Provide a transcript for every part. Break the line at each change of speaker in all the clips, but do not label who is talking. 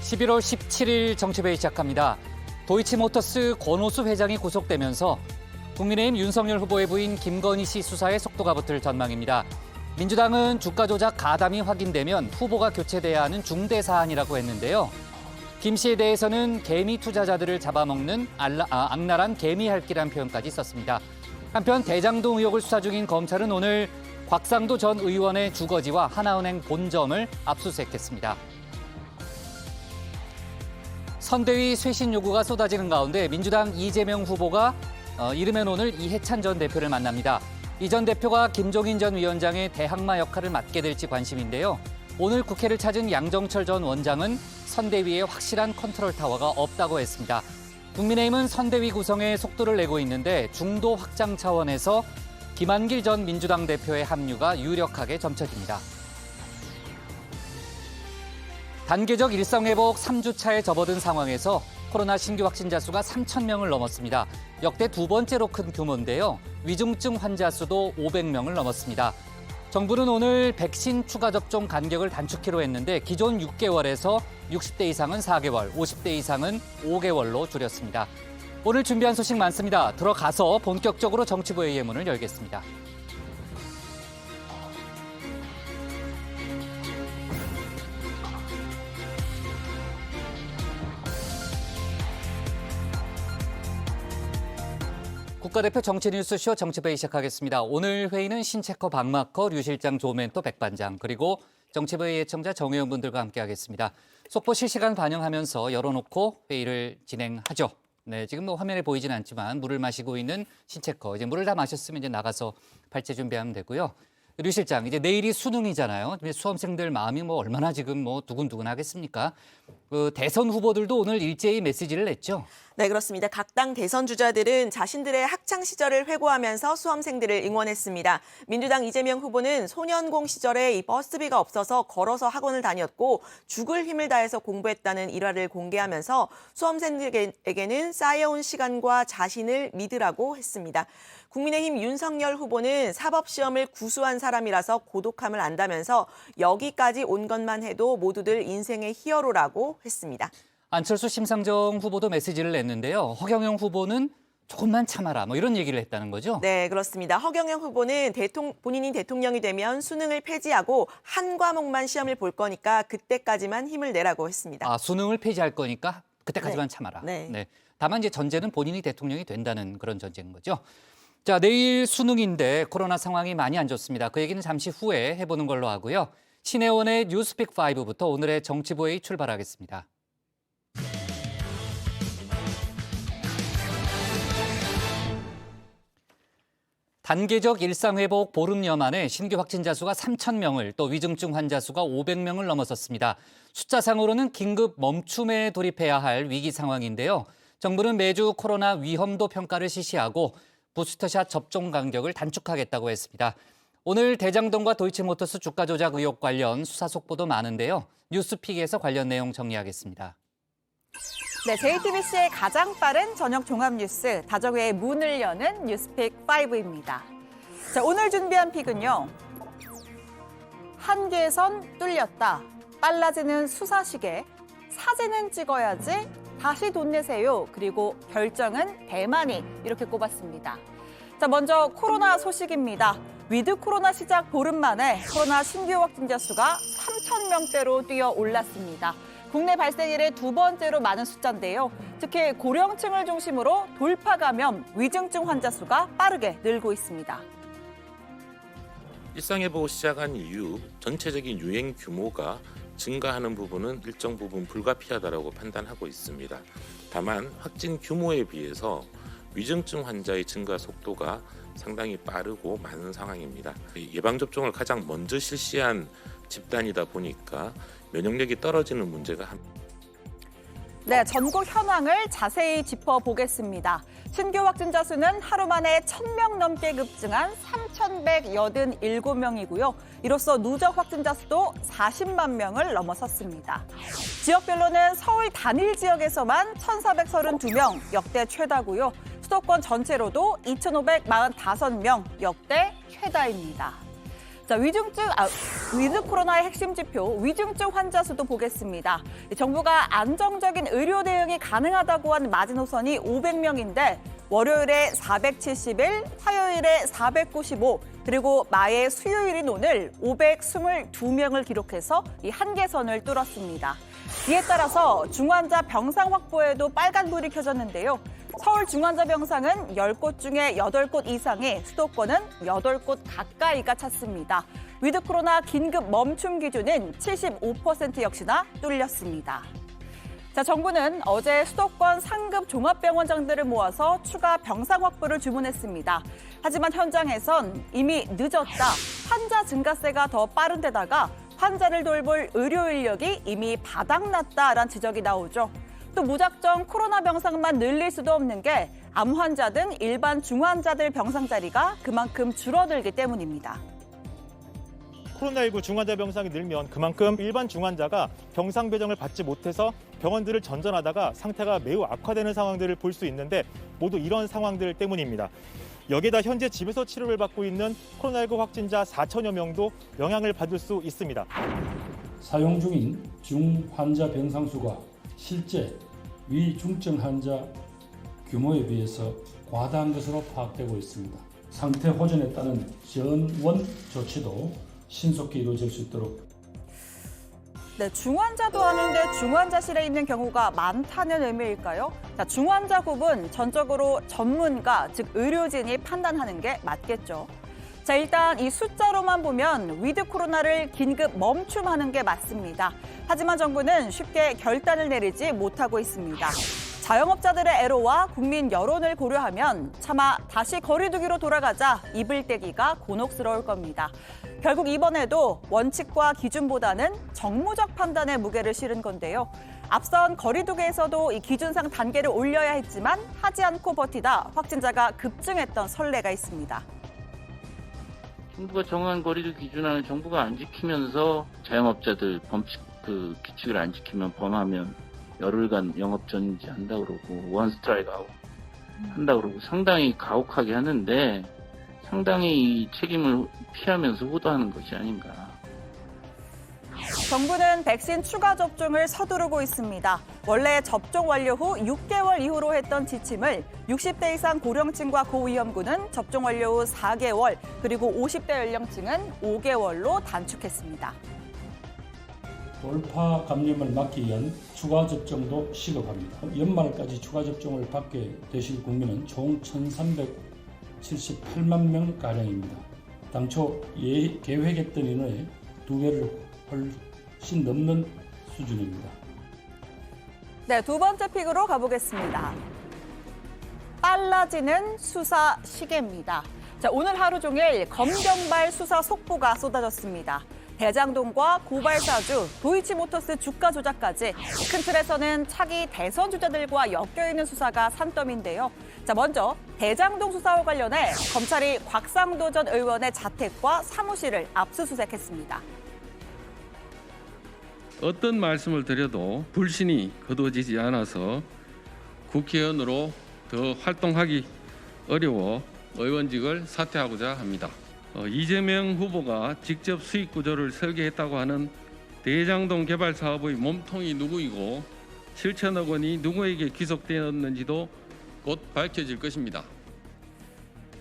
11월 17일 정치회의 시작합니다. 도이치모터스 권오수 회장이 구속되면서 국민의힘 윤석열 후보의 부인 김건희 씨 수사에 속도가 붙을 전망입니다. 민주당은 주가 조작 가담이 확인되면 후보가 교체돼야 하는 중대 사안이라고 했는데요. 김 씨에 대해서는 개미 투자자들을 잡아먹는 악랄한 개미핥기란 표현까지 썼습니다. 한편 대장동 의혹을 수사 중인 검찰은 오늘 곽상도 전 의원의 주거지와 하나은행 본점을 압수수색했습니다. 선대위 쇄신 요구가 쏟아지는 가운데 민주당 이재명 후보가 이르면 오늘 이해찬 전 대표를 만납니다. 이 전 대표가 김종인 전 위원장의 대항마 역할을 맡게 될지 관심인데요. 오늘 국회를 찾은 양정철 전 원장은 선대위에 확실한 컨트롤 타워가 없다고 했습니다. 국민의힘은 선대위 구성에 속도를 내고 있는데 중도 확장 차원에서 김한길 전 민주당 대표의 합류가 유력하게 점쳐집니다. 단계적 일상회복 3주차에 접어든 상황에서 코로나 신규 확진자 수가 3,000명을 넘었습니다. 역대 두 번째로 큰 규모인데요. 위중증 환자 수도 500명을 넘었습니다. 정부는 오늘 백신 추가 접종 간격을 단축키로 했는데 기존 6개월에서 60대 이상은 4개월, 50대 이상은 5개월로 줄였습니다. 오늘 준비한 소식 많습니다. 들어가서 본격적으로 정치부회의의 문을 열겠습니다. 국가대표 정치뉴스쇼 정치회의 시작하겠습니다. 오늘 회의는 신체커 박마커, 류 실장, 조멘토, 백반장, 그리고 정치회의 애청자 정의원 분들과 함께하겠습니다. 속보 실시간 반영하면서 열어놓고 회의를 진행하죠. 네, 지금 화면에 보이진 않지만 물을 마시고 있는 신체커. 이제 물을 다 마셨으면 이제 나가서 발제 준비하면 되고요. 류 실장, 이제 내일이 수능이잖아요. 수험생들 마음이 얼마나 지금 두근두근 하겠습니까? 대선 후보들도 오늘 일제히 메시지를 냈죠.
네, 그렇습니다. 각 당 대선 주자들은 자신들의 학창 시절을 회고하면서 수험생들을 응원했습니다. 민주당 이재명 후보는 소년공 시절에 이 버스비가 없어서 걸어서 학원을 다녔고 죽을 힘을 다해서 공부했다는 일화를 공개하면서 수험생들에게는 쌓여온 시간과 자신을 믿으라고 했습니다. 국민의힘 윤석열 후보는 사법시험을 구수한 사람이라서 고독함을 안다면서 여기까지 온 것만 해도 모두들 인생의 히어로라고 했습니다.
안철수 심상정 후보도 메시지를 냈는데요. 허경영 후보는 조금만 참아라 이런 얘기를 했다는 거죠?
네, 그렇습니다. 허경영 후보는 본인이 대통령이 되면 수능을 폐지하고 한 과목만 시험을 볼 거니까 그때까지만 힘을 내라고 했습니다.
수능을 폐지할 거니까 그때까지만 참아라.
네.
다만 이제 전제는 본인이 대통령이 된다는 그런 전제인 거죠. 자, 내일 수능인데 코로나 상황이 많이 안 좋습니다. 그 얘기는 잠시 후에 해보는 걸로 하고요. 신혜원의 뉴스픽 5부터 오늘의 정치부회의 출발하겠습니다. 단계적 일상회복 보름여 만에 신규 확진자 수가 3,000명을 또 위중증 환자 수가 500명을 넘어섰습니다. 숫자상으로는 긴급 멈춤에 돌입해야 할 위기 상황인데요. 정부는 매주 코로나 위험도 평가를 실시하고 부스터샷 접종 간격을 단축하겠다고 했습니다. 오늘 대장동과 도이치모터스 주가 조작 의혹 관련 수사 속보도 많은데요. 뉴스픽에서 관련 내용 정리하겠습니다.
네, JTBC의 가장 빠른 저녁 종합 뉴스, 다정회의 문을 여는 뉴스픽 5입니다. 자, 오늘 준비한 픽은요. 한계선 뚫렸다. 빨라지는 수사시계. 사진은 찍어야지. 다시 돈 내세요. 그리고 결정은 대만이 이렇게 꼽았습니다. 자, 먼저 코로나 소식입니다. 위드 코로나 시작 보름 만에 코로나 신규 확진자 수가 3,000명대로 뛰어 올랐습니다. 국내 발생 이래 두 번째로 많은 숫자인데요. 특히 고령층을 중심으로 돌파 감염, 위중증 환자 수가 빠르게 늘고 있습니다.
일상회복을 시작한 이후 전체적인 유행 규모가 증가하는 부분은 일정 부분 불가피하다고 판단하고 있습니다. 다만 확진 규모에 비해서 위중증 환자의 증가 속도가 상당히 빠르고 많은 상황입니다. 예방접종을 가장 먼저 실시한 집단이다 보니까 면역력이 떨어지는 문제가
네, 전국 현황을 자세히 짚어보겠습니다. 신규 확진자 수는 하루 만에 1,000명 넘게 급증한 3,187명이고요. 이로써 누적 확진자 수도 40만 명을 넘어섰습니다. 지역별로는 서울 단일 지역에서만 1,432명, 역대 최다고요. 수도권 전체로도 2,545명, 역대 최다입니다. 자, 위드 코로나의 핵심 지표, 위중증 환자 수도 보겠습니다. 정부가 안정적인 의료 대응이 가능하다고 한 마지노선이 500명인데 월요일에 471, 화요일에 495, 그리고 마의 수요일인 오늘 522명을 기록해서 이 한계선을 뚫었습니다. 이에 따라서 중환자 병상 확보에도 빨간불이 켜졌는데요. 서울 중환자 병상은 10곳 중에 8곳 이상이, 수도권은 8곳 가까이가 찼습니다. 위드 코로나 긴급 멈춤 기준은 75% 역시나 뚫렸습니다. 자, 정부는 어제 수도권 상급 종합병원장들을 모아서 추가 병상 확보를 주문했습니다. 하지만 현장에선 이미 늦었다, 환자 증가세가 더 빠른 데다가 환자를 돌볼 의료 인력이 이미 바닥났다라는 지적이 나오죠. 또 무작정 코로나 병상만 늘릴 수도 없는 게 암 환자 등 일반 중환자들 병상 자리가 그만큼 줄어들기 때문입니다.
코로나19 중환자 병상이 늘면 그만큼 일반 중환자가 병상 배정을 받지 못해서 병원들을 전전하다가 상태가 매우 악화되는 상황들을 볼 수 있는데 모두 이런 상황들 때문입니다. 여기에다 현재 집에서 치료를 받고 있는 코로나19 확진자 4천여 명도 영향을 받을 수 있습니다.
사용 중인 중환자 병상 수가 실제 위중증 환자 규모에 비해서 과다한 것으로 파악되고 있습니다. 상태 호전에 따른 전원 조치도 신속히 이루어질 수 있도록.
네, 중환자도 아닌데 중환자실에 있는 경우가 많다는 의미일까요? 자, 중환자급은 전적으로 전문가, 즉 의료진이 판단하는 게 맞겠죠. 자, 일단 이 숫자로만 보면 위드 코로나를 긴급 멈춤하는 게 맞습니다. 하지만 정부는 쉽게 결단을 내리지 못하고 있습니다. 자영업자들의 애로와 국민 여론을 고려하면 차마 다시 거리두기로 돌아가자 이불 떼기가 곤혹스러울 겁니다. 결국 이번에도 원칙과 기준보다는 정무적 판단에 무게를 실은 건데요. 앞선 거리두기에서도 이 기준상 단계를 올려야 했지만 하지 않고 버티다 확진자가 급증했던 선례가 있습니다.
정부가 정한 거리두기 기준안을 정부가 안 지키면서 자영업자들 규칙을 안 지키면 범하면 열흘간 영업 정지 한다 그러고 원 스트라이크 아웃 한다 그러고 상당히 가혹하게 하는데 상당히 이 책임을 피하면서 호도하는 것이 아닌가.
정부는 백신 추가 접종을 서두르고 있습니다. 원래 접종 완료 후 6개월 이후로 했던 지침을 60대 이상 고령층과 고위험군은 접종 완료 후 4개월, 그리고 50대 연령층은 5개월로 단축했습니다.
돌파 감염을 막기 위한 추가 접종도 시급합니다. 연말까지 추가 접종을 받게 되실 국민은 총 1,378만 명가량입니다. 당초 계획했던 인원의 2배를 훨씬 넘는 수준입니다.
네, 두 번째 픽으로 가보겠습니다. 빨라지는 수사 시계입니다. 자, 오늘 하루 종일 검경발 수사 속보가 쏟아졌습니다. 대장동과 고발사주, 도이치모터스 주가 조작까지 큰 틀에서는 차기 대선 주자들과 엮여있는 수사가 산더미인데요. 자, 먼저 대장동 수사와 관련해 검찰이 곽상도 전 의원의 자택과 사무실을 압수수색했습니다.
어떤 말씀을 드려도 불신이 거두어지지 않아서 국회의원으로 더 활동하기 어려워 의원직을 사퇴하고자 합니다. 이재명 후보가 직접 수익 구조를 설계했다고 하는 대장동 개발 사업의 몸통이 누구이고 7천억 원이 누구에게 귀속되었는지도 곧 밝혀질 것입니다.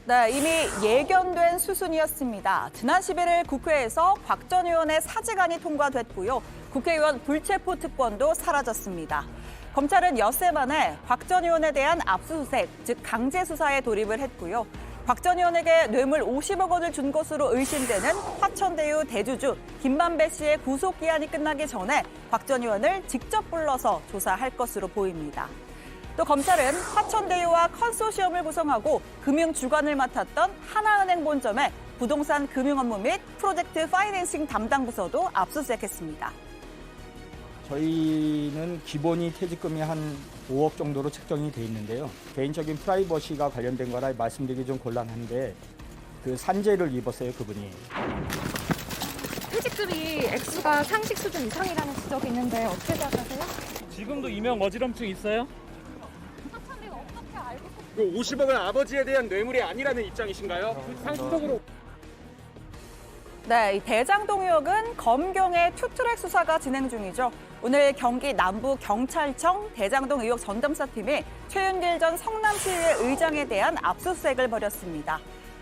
네, 이미 예견된 수순이었습니다. 지난 11일 국회에서 곽 전 의원의 사직안이 통과됐고요. 국회의원 불체포 특권도 사라졌습니다. 검찰은 엿새 만에 곽 전 의원에 대한 압수수색, 즉 강제 수사에 돌입을 했고요. 곽 전 의원에게 뇌물 50억 원을 준 것으로 의심되는 화천대유 대주주 김만배 씨의 구속기한이 끝나기 전에 곽 전 의원을 직접 불러서 조사할 것으로 보입니다. 또 검찰은 화천대유와 컨소시엄을 구성하고 금융 주관을 맡았던 하나은행 본점에 부동산 금융 업무 및 프로젝트 파이낸싱 담당 부서도 압수수색했습니다.
저희는 기본이 퇴직금이 한 5억 정도로 책정이 돼 있는데요. 개인적인 프라이버시가 관련된 거라 말씀드리기 좀 곤란한데 그 산재를 입었어요, 그분이.
퇴직금이 액수가 상식 수준 이상이라는 지적이 있는데 어떻게 생각하세요?
지금도 이명 어지럼증 있어요?
화천대가 어떻게 알고
그 50억은 아버지에 대한 뇌물이 아니라는 입장이신가요? 상식적으로.
네, 이 대장동 의혹은 검경의 투트랙 수사가 진행 중이죠. 오늘 경기 남부경찰청 대장동 의혹 전담사팀이 최윤길 전 성남시의회 의장에 대한 압수수색을 벌였습니다.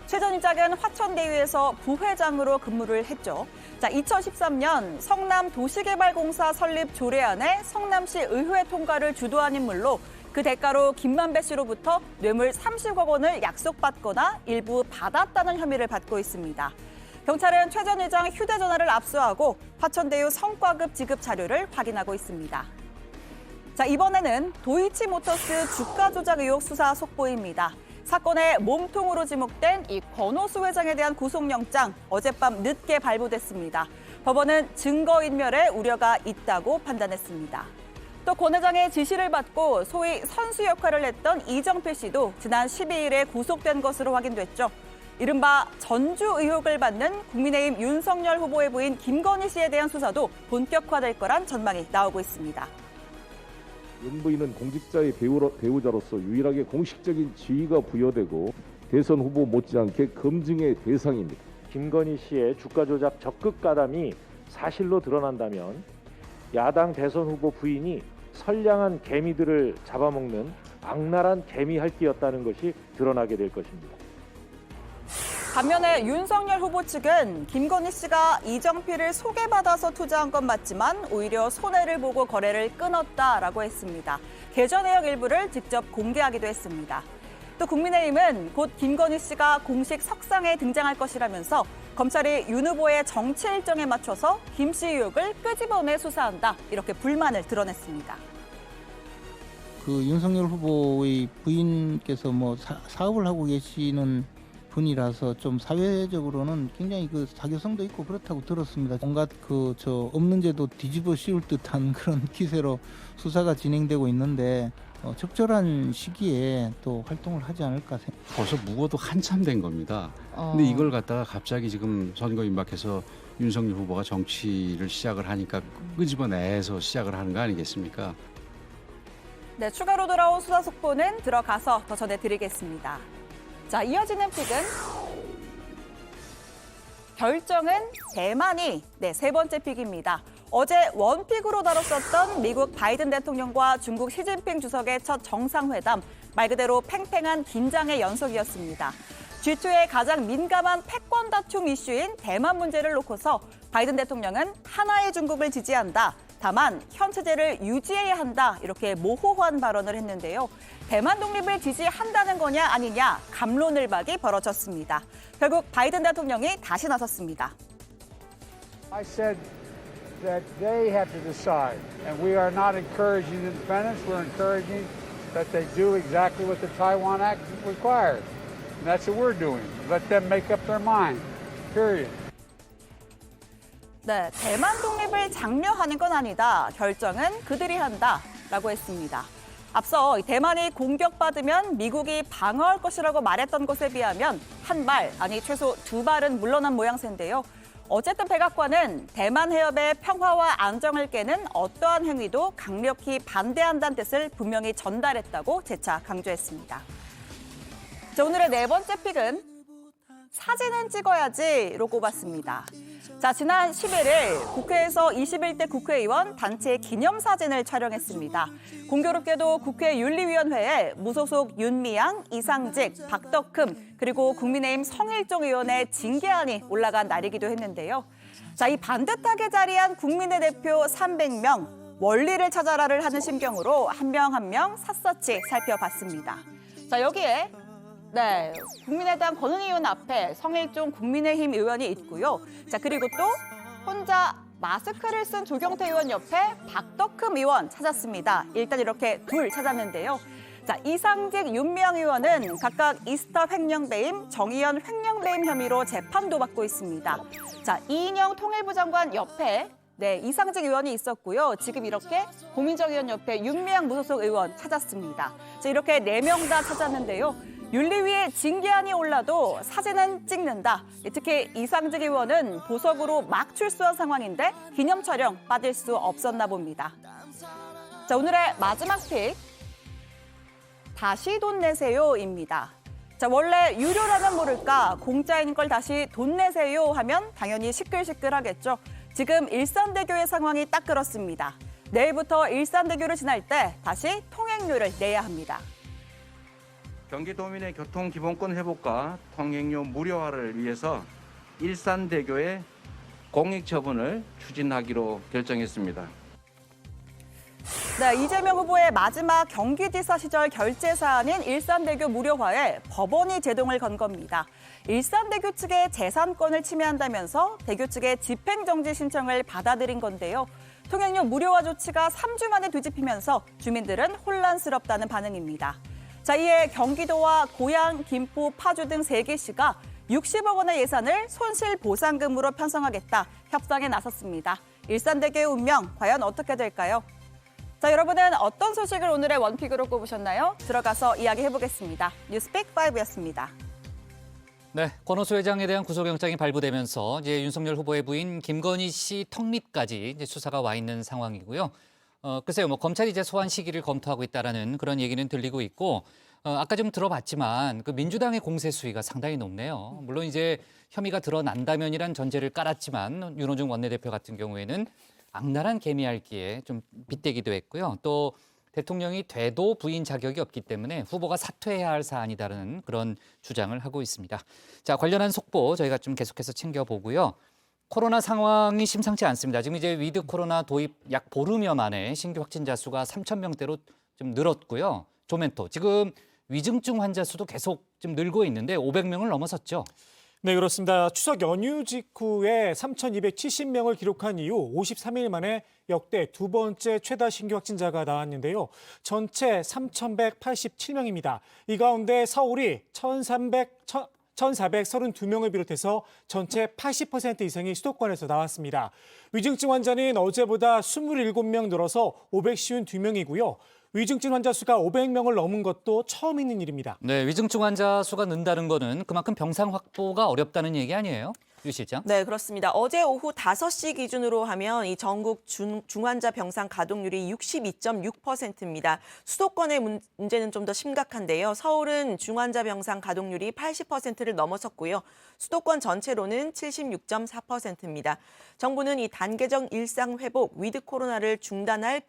최 전 의장은 화천대유에서 부회장으로 근무를 했죠. 자, 2013년 성남도시개발공사 설립 조례안에 성남시 의회 통과를 주도한 인물로 그 대가로 김만배 씨로부터 뇌물 30억 원을 약속받거나 일부 받았다는 혐의를 받고 있습니다. 경찰은 최 전 의장 휴대전화를 압수하고 화천대유 성과급 지급 자료를 확인하고 있습니다. 자, 이번에는 도이치모터스 주가 조작 의혹 수사 속보입니다. 사건의 몸통으로 지목된 이 권오수 회장에 대한 구속영장 어젯밤 늦게 발부됐습니다. 법원은 증거인멸에 우려가 있다고 판단했습니다. 또 권 회장의 지시를 받고 소위 선수 역할을 했던 이정필 씨도 지난 12일에 구속된 것으로 확인됐죠. 이른바 전주 의혹을 받는 국민의힘 윤석열 후보의 부인 김건희 씨에 대한 수사도 본격화될 거란 전망이 나오고 있습니다.
윤 부인은 공직자의 배우자로서 유일하게 공식적인 지위가 부여되고 대선 후보 못지않게 검증의 대상입니다.
김건희 씨의 주가 조작 적극 가담이 사실로 드러난다면 야당 대선 후보 부인이 선량한 개미들을 잡아먹는 악랄한 개미 할기였다는 것이 드러나게 될 것입니다.
반면에 윤석열 후보 측은 김건희 씨가 이정필을 소개받아서 투자한 건 맞지만 오히려 손해를 보고 거래를 끊었다라고 했습니다. 계좌 내역 일부를 직접 공개하기도 했습니다. 또 국민의힘은 곧 김건희 씨가 공식 석상에 등장할 것이라면서 검찰이 윤 후보의 정치 일정에 맞춰서 김 씨 의혹을 끄집어내 수사한다, 이렇게 불만을 드러냈습니다.
그 윤석열 후보의 부인께서 사업을 하고 계시는 분이라서 좀 사회적으로는 굉장히 그 사교성도 있고 그렇다고 들었습니다. 온갖 없는 죄도 뒤집어 씌울 듯한 그런 기세로 수사가 진행되고 있는데 적절한 시기에 또 활동을 하지 않을까 생각합니다.
벌써 묵어도 한참 된 겁니다. 근데 이걸 갖다가 갑자기 지금 선거 임박해서 윤석열 후보가 정치를 시작을 하니까 끄집어내서 시작을 하는 거 아니겠습니까?
네, 추가로 돌아온 수사 속보는 들어가서 더 전해드리겠습니다. 자, 이어지는 픽은 결정은 대만이 세 번째 픽입니다. 어제 원픽으로 다뤘었던 미국 바이든 대통령과 중국 시진핑 주석의 첫 정상회담, 말 그대로 팽팽한 긴장의 연속이었습니다. G2의 가장 민감한 패권 다툼 이슈인 대만 문제를 놓고서 바이든 대통령은 하나의 중국을 지지한다, 다만 현 체제를 유지해야 한다, 이렇게 모호한 발언을 했는데요. 대만 독립을 지지한다는 거냐 아니냐 갑론을박이 벌어졌습니다. 결국 바이든 대통령이 다시 나섰습니다.
I said that they have to decide, and we are not encouraging independence. We're encouraging that they do exactly what the Taiwan Act requires. And that's what we're doing. Let them make up their mind. Period.
네, 대만 독립을 장려하는 건 아니다. 결정은 그들이 한다라고 했습니다. 앞서 대만이 공격받으면 미국이 방어할 것이라고 말했던 것에 비하면 한 발, 아니 최소 두 발은 물러난 모양새인데요. 어쨌든 백악관은 대만 해협의 평화와 안정을 깨는 어떠한 행위도 강력히 반대한다는 뜻을 분명히 전달했다고 재차 강조했습니다. 자, 오늘의 네 번째 픽은 사진은 찍어야지로 꼽았습니다. 자, 지난 11일 국회에서 21대 국회의원 단체 기념사진을 촬영했습니다. 공교롭게도 국회 윤리위원회에 무소속 윤미향, 이상직, 박덕흠, 그리고 국민의힘 성일종 의원의 징계안이 올라간 날이기도 했는데요. 자, 이 반듯하게 자리한 국민의 대표 300명, 원리를 찾아라를 하는 심경으로 한 명 한 명 샅샅이 살펴봤습니다. 자, 여기에 국민의당 권은희 의원 앞에 성일종 국민의힘 의원이 있고요. 자, 그리고 또 혼자 마스크를 쓴 조경태 의원 옆에 박덕흠 의원 찾았습니다. 일단 이렇게 둘 찾았는데요. 자, 이상직, 윤미향 의원은 각각 이스타 횡령배임, 정의연 횡령배임 혐의로 재판도 받고 있습니다. 자, 이인영 통일부 장관 옆에 이상직 의원이 있었고요. 지금 이렇게 고민정 의원 옆에 윤미향 무소속 의원 찾았습니다. 자, 이렇게 4명 다 찾았는데요. 윤리위에 징계안이 올라도 사진은 찍는다. 특히 이상직 의원은 보석으로 막 출소한 상황인데 기념 촬영 빠질 수 없었나 봅니다. 자, 오늘의 마지막 픽, 다시 돈 내세요입니다. 자, 원래 유료라면 모를까 공짜인 걸 다시 돈 내세요 하면 당연히 시끌시끌하겠죠. 지금 일산대교의 상황이 딱 그렇습니다. 내일부터 일산대교를 지날 때 다시 통행료를 내야 합니다.
경기도민의 교통기본권 회복과 통행료 무료화를 위해서 일산대교의 공익처분을 추진하기로 결정했습니다.
네, 이재명 후보의 마지막 경기지사 시절 결제 사안인 일산대교 무료화에 법원이 제동을 건 겁니다. 일산대교 측의 재산권을 침해한다면서 대교 측의 집행정지 신청을 받아들인 건데요. 통행료 무료화 조치가 3주 만에 뒤집히면서 주민들은 혼란스럽다는 반응입니다. 자, 이에 경기도와 고양, 김포, 파주 등 3개시가 60억 원의 예산을 손실보상금으로 편성하겠다 협상에 나섰습니다. 일산대교의 운명 과연 어떻게 될까요? 자, 여러분은 어떤 소식을 오늘의 원픽으로 꼽으셨나요? 들어가서 이야기해보겠습니다. 뉴스픽 5였습니다.
네, 권오수 회장에 대한 구속영장이 발부되면서 이제 윤석열 후보의 부인 김건희 씨 턱밑까지 이제 수사가 와 있는 상황이고요. 글쎄요, 뭐 검찰이 이제 소환 시기를 검토하고 있다라는 그런 얘기는 들리고 있고, 아까 좀 들어봤지만 그 민주당의 공세 수위가 상당히 높네요. 물론 이제 혐의가 드러난다면이란 전제를 깔았지만 윤호중 원내대표 같은 경우에는 악랄한 개미핥기에 좀 빗대기도 했고요. 또 대통령이 돼도 부인 자격이 없기 때문에 후보가 사퇴해야 할 사안이다라는 그런 주장을 하고 있습니다. 자, 관련한 속보 저희가 좀 계속해서 챙겨보고요. 코로나 상황이 심상치 않습니다. 지금 이제 위드 코로나 도입 약 보름여 만에 신규 확진자 수가 3,000명대로 좀 늘었고요. 조멘토 지금 위중증 환자 수도 계속 좀 늘고 있는데 500명을 넘어섰죠.
네, 그렇습니다. 추석 연휴 직후에 3,270명을 기록한 이후 53일 만에 역대 두 번째 최다 신규 확진자가 나왔는데요. 전체 3,187명입니다. 이 가운데 서울이 1,432명을 비롯해서 전체 80% 이상이 수도권에서 나왔습니다. 위중증 환자는 어제보다 27명 늘어서 552명이고요. 위중증 환자 수가 500명을 넘은 것도 처음 있는 일입니다.
네, 위중증 환자 수가 는다는 거는 그만큼 병상 확보가 어렵다는 얘기 아니에요? 유 실장?
네, 그렇습니다. 어제 오후 5시 기준으로 하면 이 전국 중환자 병상 가동률이 62.6%입니다. 수도권의 문제는 좀 더 심각한데요. 서울은 중환자 병상 가동률이 80%를 넘어섰고요. 수도권 전체로는 76.4%입니다. 정부는 이 단계적 일상 회복, 위드 코로나를 중단할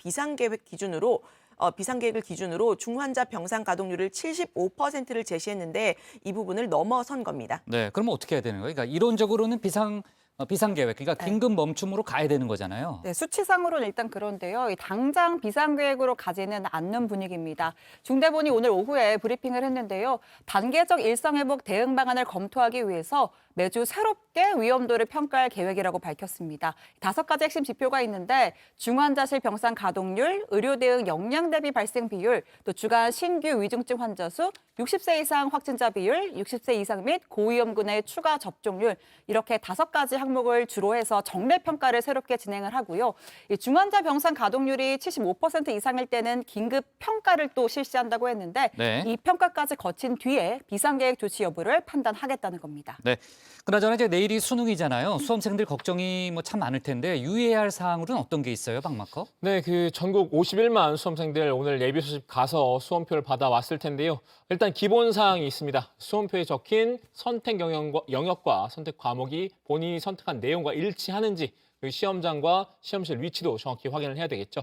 비상계획을 기준으로 중환자 병상 가동률을 75%를 제시했는데 이 부분을 넘어선 겁니다.
네, 그러면 어떻게 해야 되는 거예요? 그러니까 이론적으로는 비상계획, 그러니까 긴급 멈춤으로 가야 되는 거잖아요.
네, 수치상으로는 일단 그런데요. 당장 비상계획으로 가지는 않는 분위기입니다. 중대본이 오늘 오후에 브리핑을 했는데요. 단계적 일상회복 대응 방안을 검토하기 위해서 매주 새롭게 위험도를 평가할 계획이라고 밝혔습니다. 5가지 핵심 지표가 있는데 중환자실 병상 가동률, 의료 대응 역량 대비 발생 비율, 또 주간 신규 위중증 환자 수, 60세 이상 확진자 비율, 60세 이상 및 고위험군의 추가 접종률 이렇게 5가지 항목을 주로 해서 정례 평가를 새롭게 진행을 하고요. 이 중환자 병상 가동률이 75% 이상일 때는 긴급 평가를 또 실시한다고 했는데
네.
이 평가까지 거친 뒤에 비상계획 조치 여부를 판단하겠다는 겁니다.
네. 그나저나 이제 내일이 수능이잖아요. 수험생들 걱정이 뭐 참 많을 텐데 유의해야 할 사항으로는 어떤 게 있어요, 박마커?
네, 전국 51만 수험생들 오늘 예비 소집 가서 수험표를 받아왔을 텐데요. 일단 기본 사항이 있습니다. 수험표에 적힌 선택 영역과 선택 과목이 본인이 선택한 내용과 일치하는지, 그리고 시험장과 시험실 위치도 정확히 확인을 해야 되겠죠.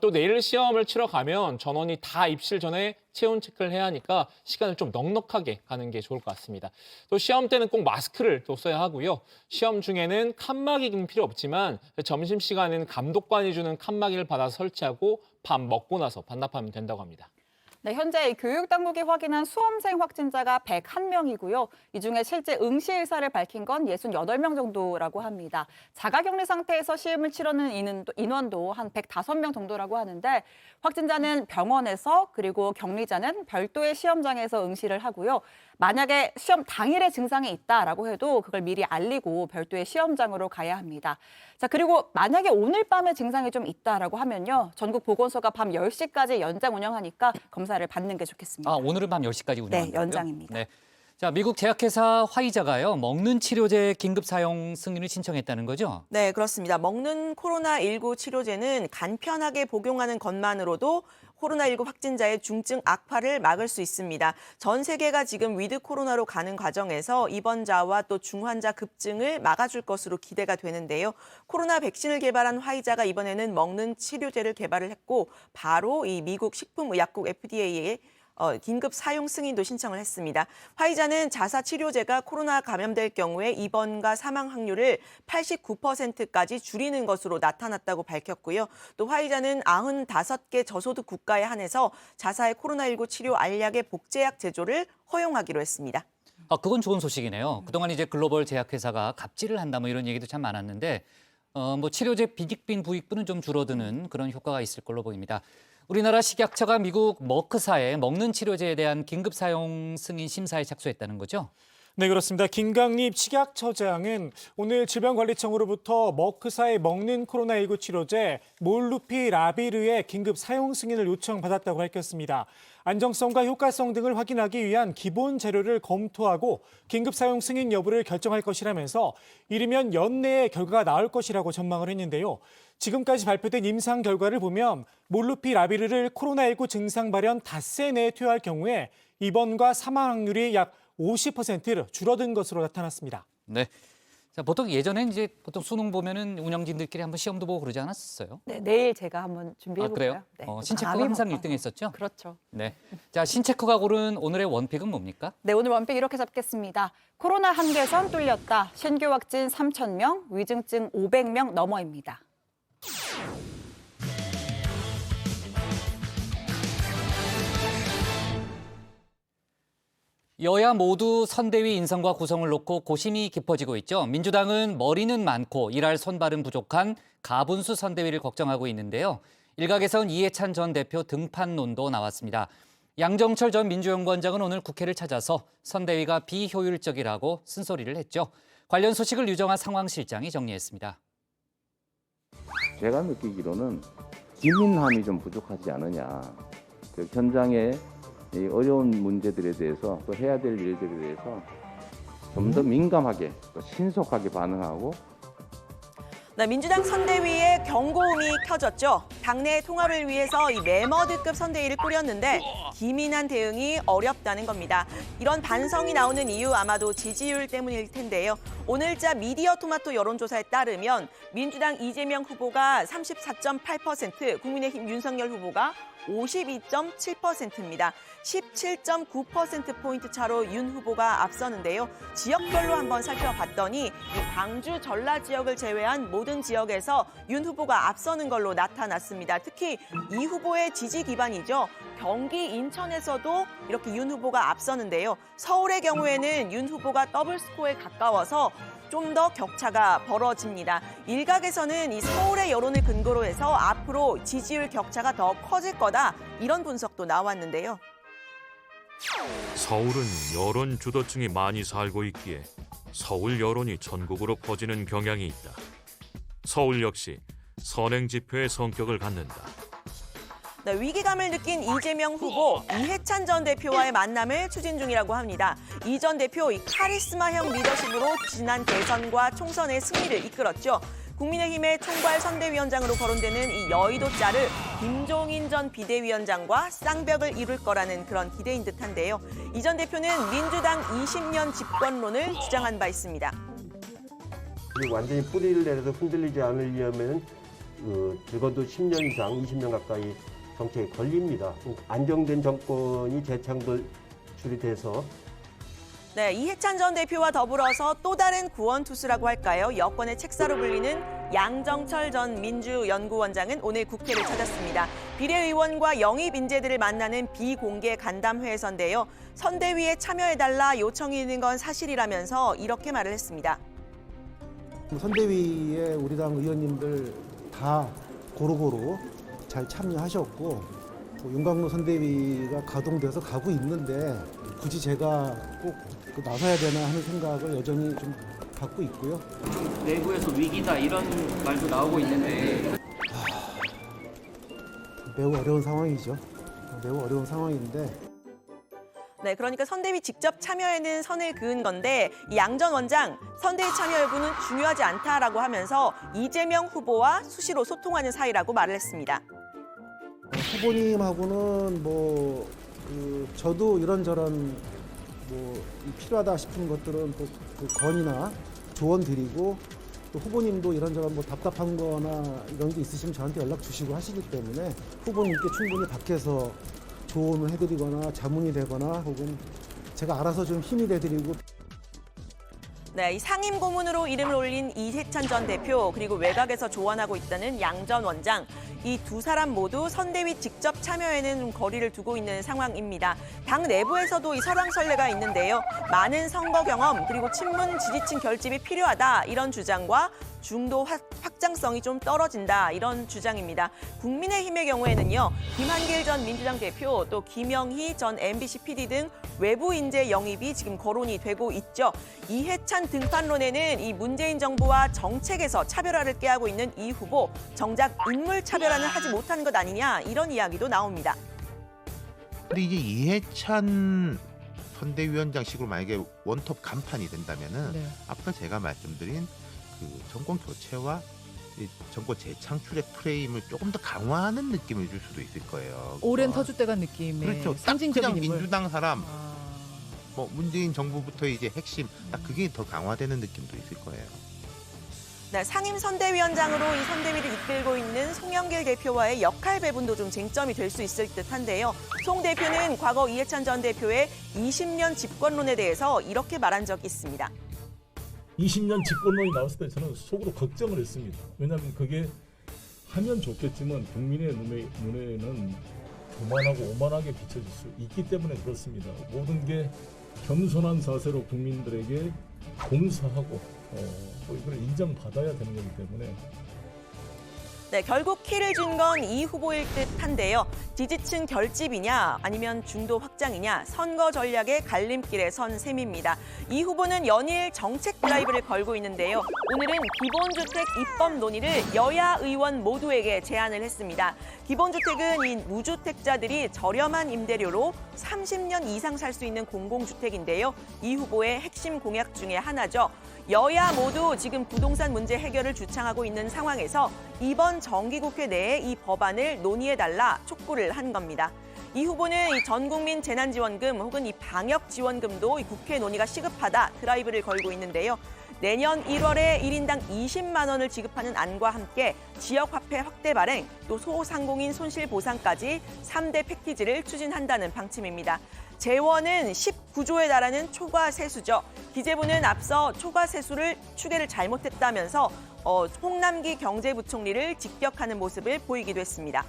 또 내일 시험을 치러 가면 전원이 다 입실 전에 체온 체크를 해야 하니까 시간을 좀 넉넉하게 가는 게 좋을 것 같습니다. 또 시험 때는 꼭 마스크를 또 써야 하고요. 시험 중에는 칸막이는 필요 없지만 점심시간에는 감독관이 주는 칸막이를 받아서 설치하고 밥 먹고 나서 반납하면 된다고 합니다.
네, 현재 교육당국이 확인한 수험생 확진자가 101명이고요. 이 중에 실제 응시 의사를 밝힌 건 68명 정도라고 합니다. 자가격리 상태에서 시험을 치르는 인원도 한 105명 정도라고 하는데 확진자는 병원에서 그리고 격리자는 별도의 시험장에서 응시를 하고요. 만약에 시험 당일에 증상이 있다라고 해도 그걸 미리 알리고 별도의 시험장으로 가야 합니다. 자, 그리고 만약에 오늘 밤에 증상이 좀 있다라고 하면요. 전국 보건소가 밤 10시까지 연장 운영하니까 검사를 받는 게 좋겠습니다.
아, 오늘은 밤 10시까지 운영한다고요?
네, 연장입니다.
네. 자, 미국 제약회사 화이자가요, 먹는 치료제 긴급 사용 승인을 신청했다는 거죠?
네, 그렇습니다. 먹는 코로나19 치료제는 간편하게 복용하는 것만으로도 코로나19 확진자의 중증 악화를 막을 수 있습니다. 전 세계가 지금 위드 코로나로 가는 과정에서 입원자와 또 중환자 급증을 막아줄 것으로 기대가 되는데요. 코로나 백신을 개발한 화이자가 이번에는 먹는 치료제를 개발을 했고 바로 이 미국 식품의약국 FDA에 긴급 사용 승인도 신청을 했습니다. 화이자는 자사 치료제가 코로나 감염될 경우에 입원과 사망 확률을 89%까지 줄이는 것으로 나타났다고 밝혔고요. 또 화이자는 95개 저소득 국가에 한해서 자사의 코로나19 치료 알약의 복제약 제조를 허용하기로 했습니다.
그건 좋은 소식이네요. 그동안 이제 글로벌 제약회사가 갑질을 한다 뭐 이런 얘기도 참 많았는데 뭐 치료제 비익빈 부익분은 좀 줄어드는 그런 효과가 있을 걸로 보입니다. 우리나라 식약처가 미국 머크사의 먹는 치료제에 대한 긴급 사용 승인 심사에 착수했다는 거죠?
네, 그렇습니다. 김강립 식약처장은 오늘 질병관리청으로부터 머크사의 먹는 코로나19 치료제 몰누피라비르의 긴급 사용 승인을 요청받았다고 밝혔습니다. 안정성과 효과성 등을 확인하기 위한 기본 재료를 검토하고 긴급 사용 승인 여부를 결정할 것이라면서 이르면 연내에 결과가 나올 것이라고 전망을 했는데요. 지금까지 발표된 임상 결과를 보면 몰누피라비르를 코로나19 증상 발현 닷새 내에 투여할 경우에 입원과 사망 확률이 약 50%로 줄어든 것으로 나타났습니다.
네. 자, 보통 예전엔 이제 보통 수능 보면은 운영진들끼리 한번 시험도 보고 그러지 않았었어요?
네, 내일 제가 한번 준비해볼까요?
그래요? 신체크가 항상 1등 했었죠?
그렇죠.
네. 자, 신체크가 고른 오늘의 원픽은 뭡니까?
네, 오늘 원픽 이렇게 잡겠습니다. 코로나 한계선 뚫렸다. 신규 확진 3,000명, 위중증 500명 넘어입니다.
여야 모두 선대위 인선과 구성을 놓고 고심이 깊어지고 있죠. 민주당은 머리는 많고 일할 손발은 부족한 가분수 선대위를 걱정하고 있는데요. 일각에선 이해찬 전 대표 등판론도 나왔습니다. 양정철 전 민주연구원장은 오늘 국회를 찾아서 선대위가 비효율적이라고 쓴소리를 했죠. 관련 소식을 유정아 상황실장이 정리했습니다.
제가 느끼기로는 기민함이 좀 부족하지 않느냐. 그 현장의 이 어려운 문제들에 대해서 또 해야 될 일들에 대해서 좀 더 민감하게 또 신속하게 반응하고.
네, 민주당 선대위에 경고음이 켜졌죠. 당내 통합을 위해서 이 메머드급 선대위를 꾸렸는데 기민한 대응이 어렵다는 겁니다. 이런 반성이 나오는 이유 아마도 지지율 때문일 텐데요. 오늘자 미디어 토마토 여론조사에 따르면 민주당 이재명 후보가 34.8%, 국민의힘 윤석열 후보가 52.7%입니다. 17.9%포인트 차로 윤 후보가 앞서는데요. 지역별로 한번 살펴봤더니 이 광주, 전라 지역을 제외한 모든 지역에서 윤 후보가 앞서는 걸로 나타났습니다. 특히 이 후보의 지지 기반이죠. 경기, 인천에서도 이렇게 윤 후보가 앞서는데요. 서울의 경우에는 윤 후보가 더블 스코어에 가까워서 좀 더 격차가 벌어집니다. 일각에서는 이 서울의 여론을 근거로 해서 앞으로 지지율 격차가 더 커질 거다, 이런 분석도 나왔는데요.
서울은 여론 주도층이 많이 살고 있기에 서울 여론이 전국으로 퍼지는 경향이 있다. 서울 역시 선행 지표의 성격을 갖는다.
네, 위기감을 느낀 이재명 후보, 이해찬 전 대표와의 만남을 추진 중이라고 합니다. 이 전 대표 카리스마형 리더십으로 지난 대선과 총선의 승리를 이끌었죠. 국민의힘의 총괄 선대위원장으로 거론되는 이 여의도자를 김종인 전 비대위원장과 쌍벽을 이룰 거라는 그런 기대인 듯한데요. 이 전 대표는 민주당 20년 집권론을 주장한 바 있습니다.
완전히 뿌리를 내려서 흔들리지 않으려면 적어도 10년 이상, 20년 가까이 정책에 걸립니다. 안정된 정권이 재창출이 돼서.
네, 이해찬 전 대표와 더불어서 또 다른 구원투수라고 할까요? 여권의 책사로 불리는 양정철 전 민주연구원장은 오늘 국회를 찾았습니다. 비례의원과 영입 인재들을 만나는 비공개 간담회에서인데요. 선대위에 참여해달라 요청이 있는 건 사실이라면서 이렇게 말을 했습니다.
선대위에 우리 당 의원님들 다 고루고루 잘 참여하셨고 윤광로 선대위가 가동돼서 가고 있는데 굳이 제가 꼭 나서야 되나 하는 생각을 여전히 좀 갖고 있고요.
내부에서 위기다 이런 말도 나오고 있는데
매우 어려운 상황이죠. 매우 어려운 상황인데.
네, 그러니까 선대위 직접 참여에는 선을 그은 건데 이 양 전 원장 선대위 참여 여부는 중요하지 않다라고 하면서 이재명 후보와 수시로 소통하는 사이라고 말을 했습니다.
후보님하고는 저도 이런저런 필요하다 싶은 것들은 또 그 건의나 조언 드리고 또 후보님도 이런저런 답답한 거나 이런 게 있으시면 저한테 연락 주시고 하시기 때문에 후보님께 충분히 밖에서 조언을 해드리거나 자문이 되거나 혹은 제가 알아서 좀 힘이 돼드리고.
네, 이 상임 고문으로 이름을 올린 이해찬 전 대표 그리고 외곽에서 조언하고 있다는 양 전 원장. 이 두 사람 모두 선대위 직접 참여에는 좀 거리를 두고 있는 상황입니다. 당 내부에서도 이 설왕설래가 있는데요. 많은 선거 경험 그리고 친문 지지층 결집이 필요하다 이런 주장과 중도 확장성이 좀 떨어진다 이런 주장입니다. 국민의힘의 경우에는요. 김한길 전 민주당 대표 또 김영희 전 MBC PD 등 외부 인재 영입이 지금 거론이 되고 있죠. 이해찬 등판론에는 이 문재인 정부와 정책에서 차별화를 꾀하고 있는 이 후보 정작 인물 차별화는 하지 못하는 것 아니냐 이런 이야기도 나옵니다.
근데 이제 이해찬 선대위원장식으로 만약에 원톱 간판이 된다면은 아까 제가 말씀드린 그 정권 교체와 정권 재창출의 프레임을 조금 더 강화하는 느낌을 줄 수도 있을 거예요.
오랜 터줏대감 느낌의
그렇죠.
상징적인
그냥
인물.
민주당 사람, 문재인 정부부터의 이제 핵심, 딱 그게 더 강화되는 느낌도 있을 거예요.
네, 상임 선대위원장으로 이 선대위를 이끌고 있는 송영길 대표와의 역할 배분도 좀 쟁점이 될 수 있을 듯한데요. 송 대표는 과거 이해찬 전 대표의 20년 집권론에 대해서 이렇게 말한 적이 있습니다.
20년 집권론이 나왔을 때 저는 속으로 걱정을 했습니다. 왜냐하면 그게 하면 좋겠지만 국민의 눈에는 교만하고 오만하게 비춰질 수 있기 때문에 그렇습니다. 모든 게 겸손한 자세로 국민들에게 봉사하고 이걸 인정받아야 되는 거기 때문에.
네, 결국 키를 준 건 이 후보일 듯한데요. 지지층 결집이냐 아니면 중도 확장이냐 선거 전략의 갈림길에 선 셈입니다. 이 후보는 연일 정책 드라이브를 걸고 있는데요. 오늘은 기본주택 입법 논의를 여야 의원 모두에게 제안을 했습니다. 기본주택은 이 무주택자들이 저렴한 임대료로 30년 이상 살 수 있는 공공주택인데요. 이 후보의 핵심 공약 중에 하나죠. 여야 모두 지금 부동산 문제 해결을 주창하고 있는 상황에서 이번 정기국회 내에 이 법안을 논의해달라 촉구를 한 겁니다. 이 후보는 이 전국민 재난지원금 혹은 이 방역지원금도 이 국회 논의가 시급하다 드라이브를 걸고 있는데요. 내년 1월에 1인당 20만 원을 지급하는 안과 함께 지역화폐 확대 발행, 또 소상공인 손실보상까지 3대 패키지를 추진한다는 방침입니다. 재원은 19조에 달하는 초과세수죠. 기재부는 앞서 초과세수를 추계를 잘못했다면서 홍남기 경제부총리를 직격하는 모습을 보이기도 했습니다.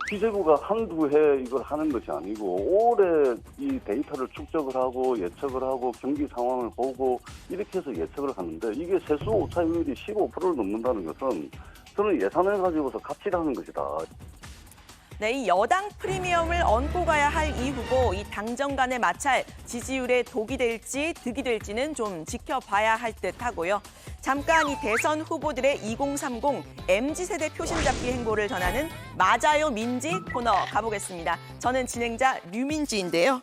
기재부가 한두 해 이걸 하는 것이 아니고 오래 이 데이터를 축적을 하고 예측을 하고 경기 상황을 보고 이렇게 해서 예측을 하는데 이게 세수 오차율이 15%를 넘는다는 것은 저는 예산을 가지고서 가치를 하는 것이다.
네, 이 여당 프리미엄을 얹고 가야 할 이 후보, 이 당정 간의 마찰, 지지율에 독이 될지 득이 될지는 좀 지켜봐야 할 듯하고요. 잠깐 이 대선 후보들의 2030 MZ세대 표심 잡기 행보를 전하는 맞아요 민지 코너 가보겠습니다. 저는 진행자 류민지인데요.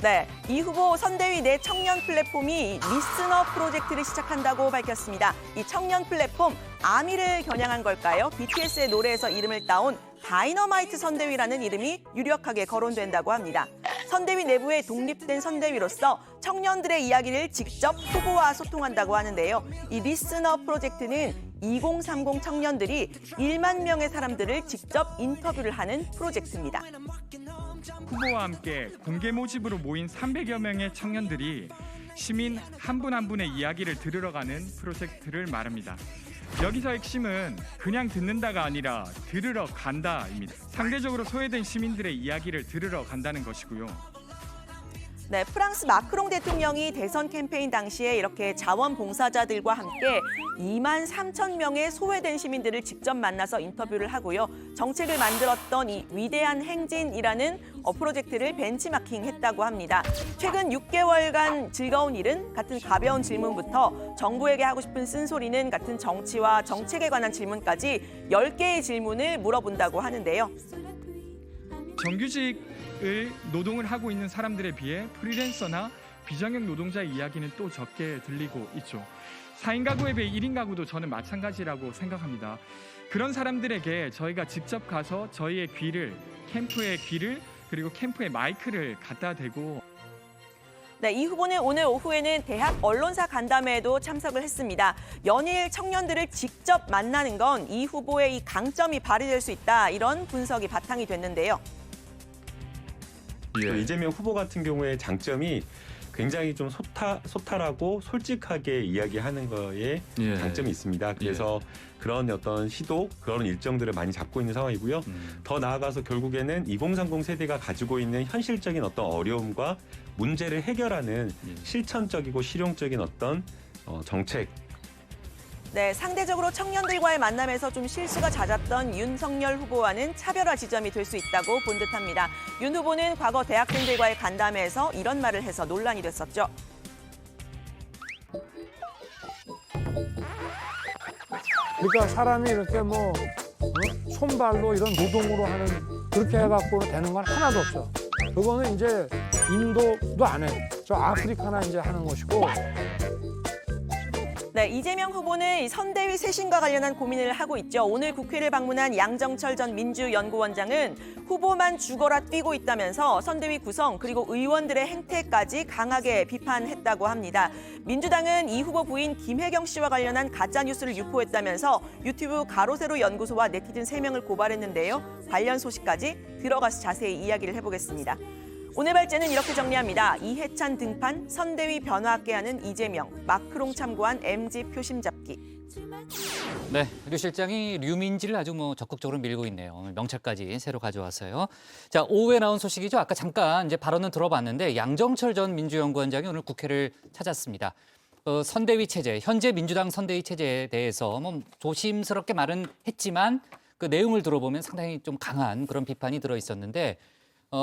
네, 이 후보 선대위 내 청년 플랫폼이 리스너 프로젝트를 시작한다고 밝혔습니다. 이 청년 플랫폼 아미를 겨냥한 걸까요? BTS의 노래에서 이름을 따온 다이너마이트 선대위라는 이름이 유력하게 거론된다고 합니다. 선대위 내부의 독립된 선대위로서 청년들의 이야기를 직접 후보와 소통한다고 하는데요. 이 리스너 프로젝트는 2030 청년들이 1만 명의 사람들을 직접 인터뷰를 하는 프로젝트입니다.
후보와 함께 공개 모집으로 모인 300여 명의 청년들이 시민 한 분 한 분의 이야기를 들으러 가는 프로젝트를 말합니다. 여기서 핵심은 그냥 듣는다가 아니라 들으러 간다입니다. 상대적으로 소외된 시민들의 이야기를 들으러 간다는 것이고요.
네, 프랑스 마크롱 대통령이 대선 캠페인 당시에 이렇게 자원봉사자들과 함께 2만 3천 명의 소외된 시민들을 직접 만나서 인터뷰를 하고요. 정책을 만들었던 이 위대한 행진이라는 프로젝트를 벤치마킹했다고 합니다. 최근 6개월간 즐거운 일은 같은 가벼운 질문부터 정부에게 하고 싶은 쓴소리는 같은 정치와 정책에 관한 질문까지 10개의 질문을 물어본다고 하는데요.
정규직을 노동을 하고 있는 사람들에 비해 프리랜서나 비정형 노동자의 이야기는 또 적게 들리고 있죠. 4인 가구에 비해 1인 가구도 저는 마찬가지라고 생각합니다. 그런 사람들에게 저희가 직접 가서 저희의 캠프의 귀를 그리고 캠프의 마이크를 갖다 대고
네, 이 후보는 오늘 오후에는 대학 언론사 간담회에도 참석을 했습니다. 연일 청년들을 직접 만나는 건 이 후보의 이 강점이 발휘될 수 있다. 이런 분석이 바탕이 됐는데요.
이재명 후보 같은 경우에 장점이 굉장히 좀 소탈하고 솔직하게 이야기하는 거에 장점이 있습니다. 그래서 그런 어떤 시도, 그런 일정들을 많이 잡고 있는 상황이고요. 더 나아가서 결국에는 2030 세대가 가지고 있는 현실적인 어떤 어려움과 문제를 해결하는 실천적이고 실용적인 어떤 정책.
네, 상대적으로 청년들과의 만남에서 좀 실수가 잦았던 윤석열 후보와는 차별화 지점이 될 수 있다고 본 듯합니다. 윤 후보는 과거 대학생들과의 간담회에서 이런 말을 해서 논란이 됐었죠.
그러니까 사람이 이렇게 뭐 손발로 이런 노동으로 하는 그렇게 해갖고 되는 건 하나도 없죠. 그거는 이제 인도도 안 해. 저 아프리카나 이제 하는 것이고.
네, 이재명 후보는 이 선대위 쇄신과 관련한 고민을 하고 있죠. 오늘 국회를 방문한 양정철 전 민주연구원장은 후보만 죽어라 뛰고 있다면서 선대위 구성 그리고 의원들의 행태까지 강하게 비판했다고 합니다. 민주당은 이 후보 부인 김혜경 씨와 관련한 가짜뉴스를 유포했다면서 유튜브 가로세로 연구소와 네티즌 3명을 고발했는데요. 관련 소식까지 들어가서 자세히 이야기를 해보겠습니다. 오늘 발제는 이렇게 정리합니다. 이해찬 등판, 선대위 변화하게 하는 이재명, 마크롱 참고한 MG 표심 잡기.
네, 류 실장이 류민지를 아주 적극적으로 밀고 있네요. 오늘 명찰까지 새로 가져왔어요. 자, 오후에 나온 소식이죠. 아까 잠깐 이제 발언은 들어봤는데 양정철 전 민주연구원장이 오늘 국회를 찾았습니다. 선대위 체제, 현재 민주당 선대위 체제에 대해서 조심스럽게 말은 했지만 그 내용을 들어보면 상당히 좀 강한 그런 비판이 들어 있었는데.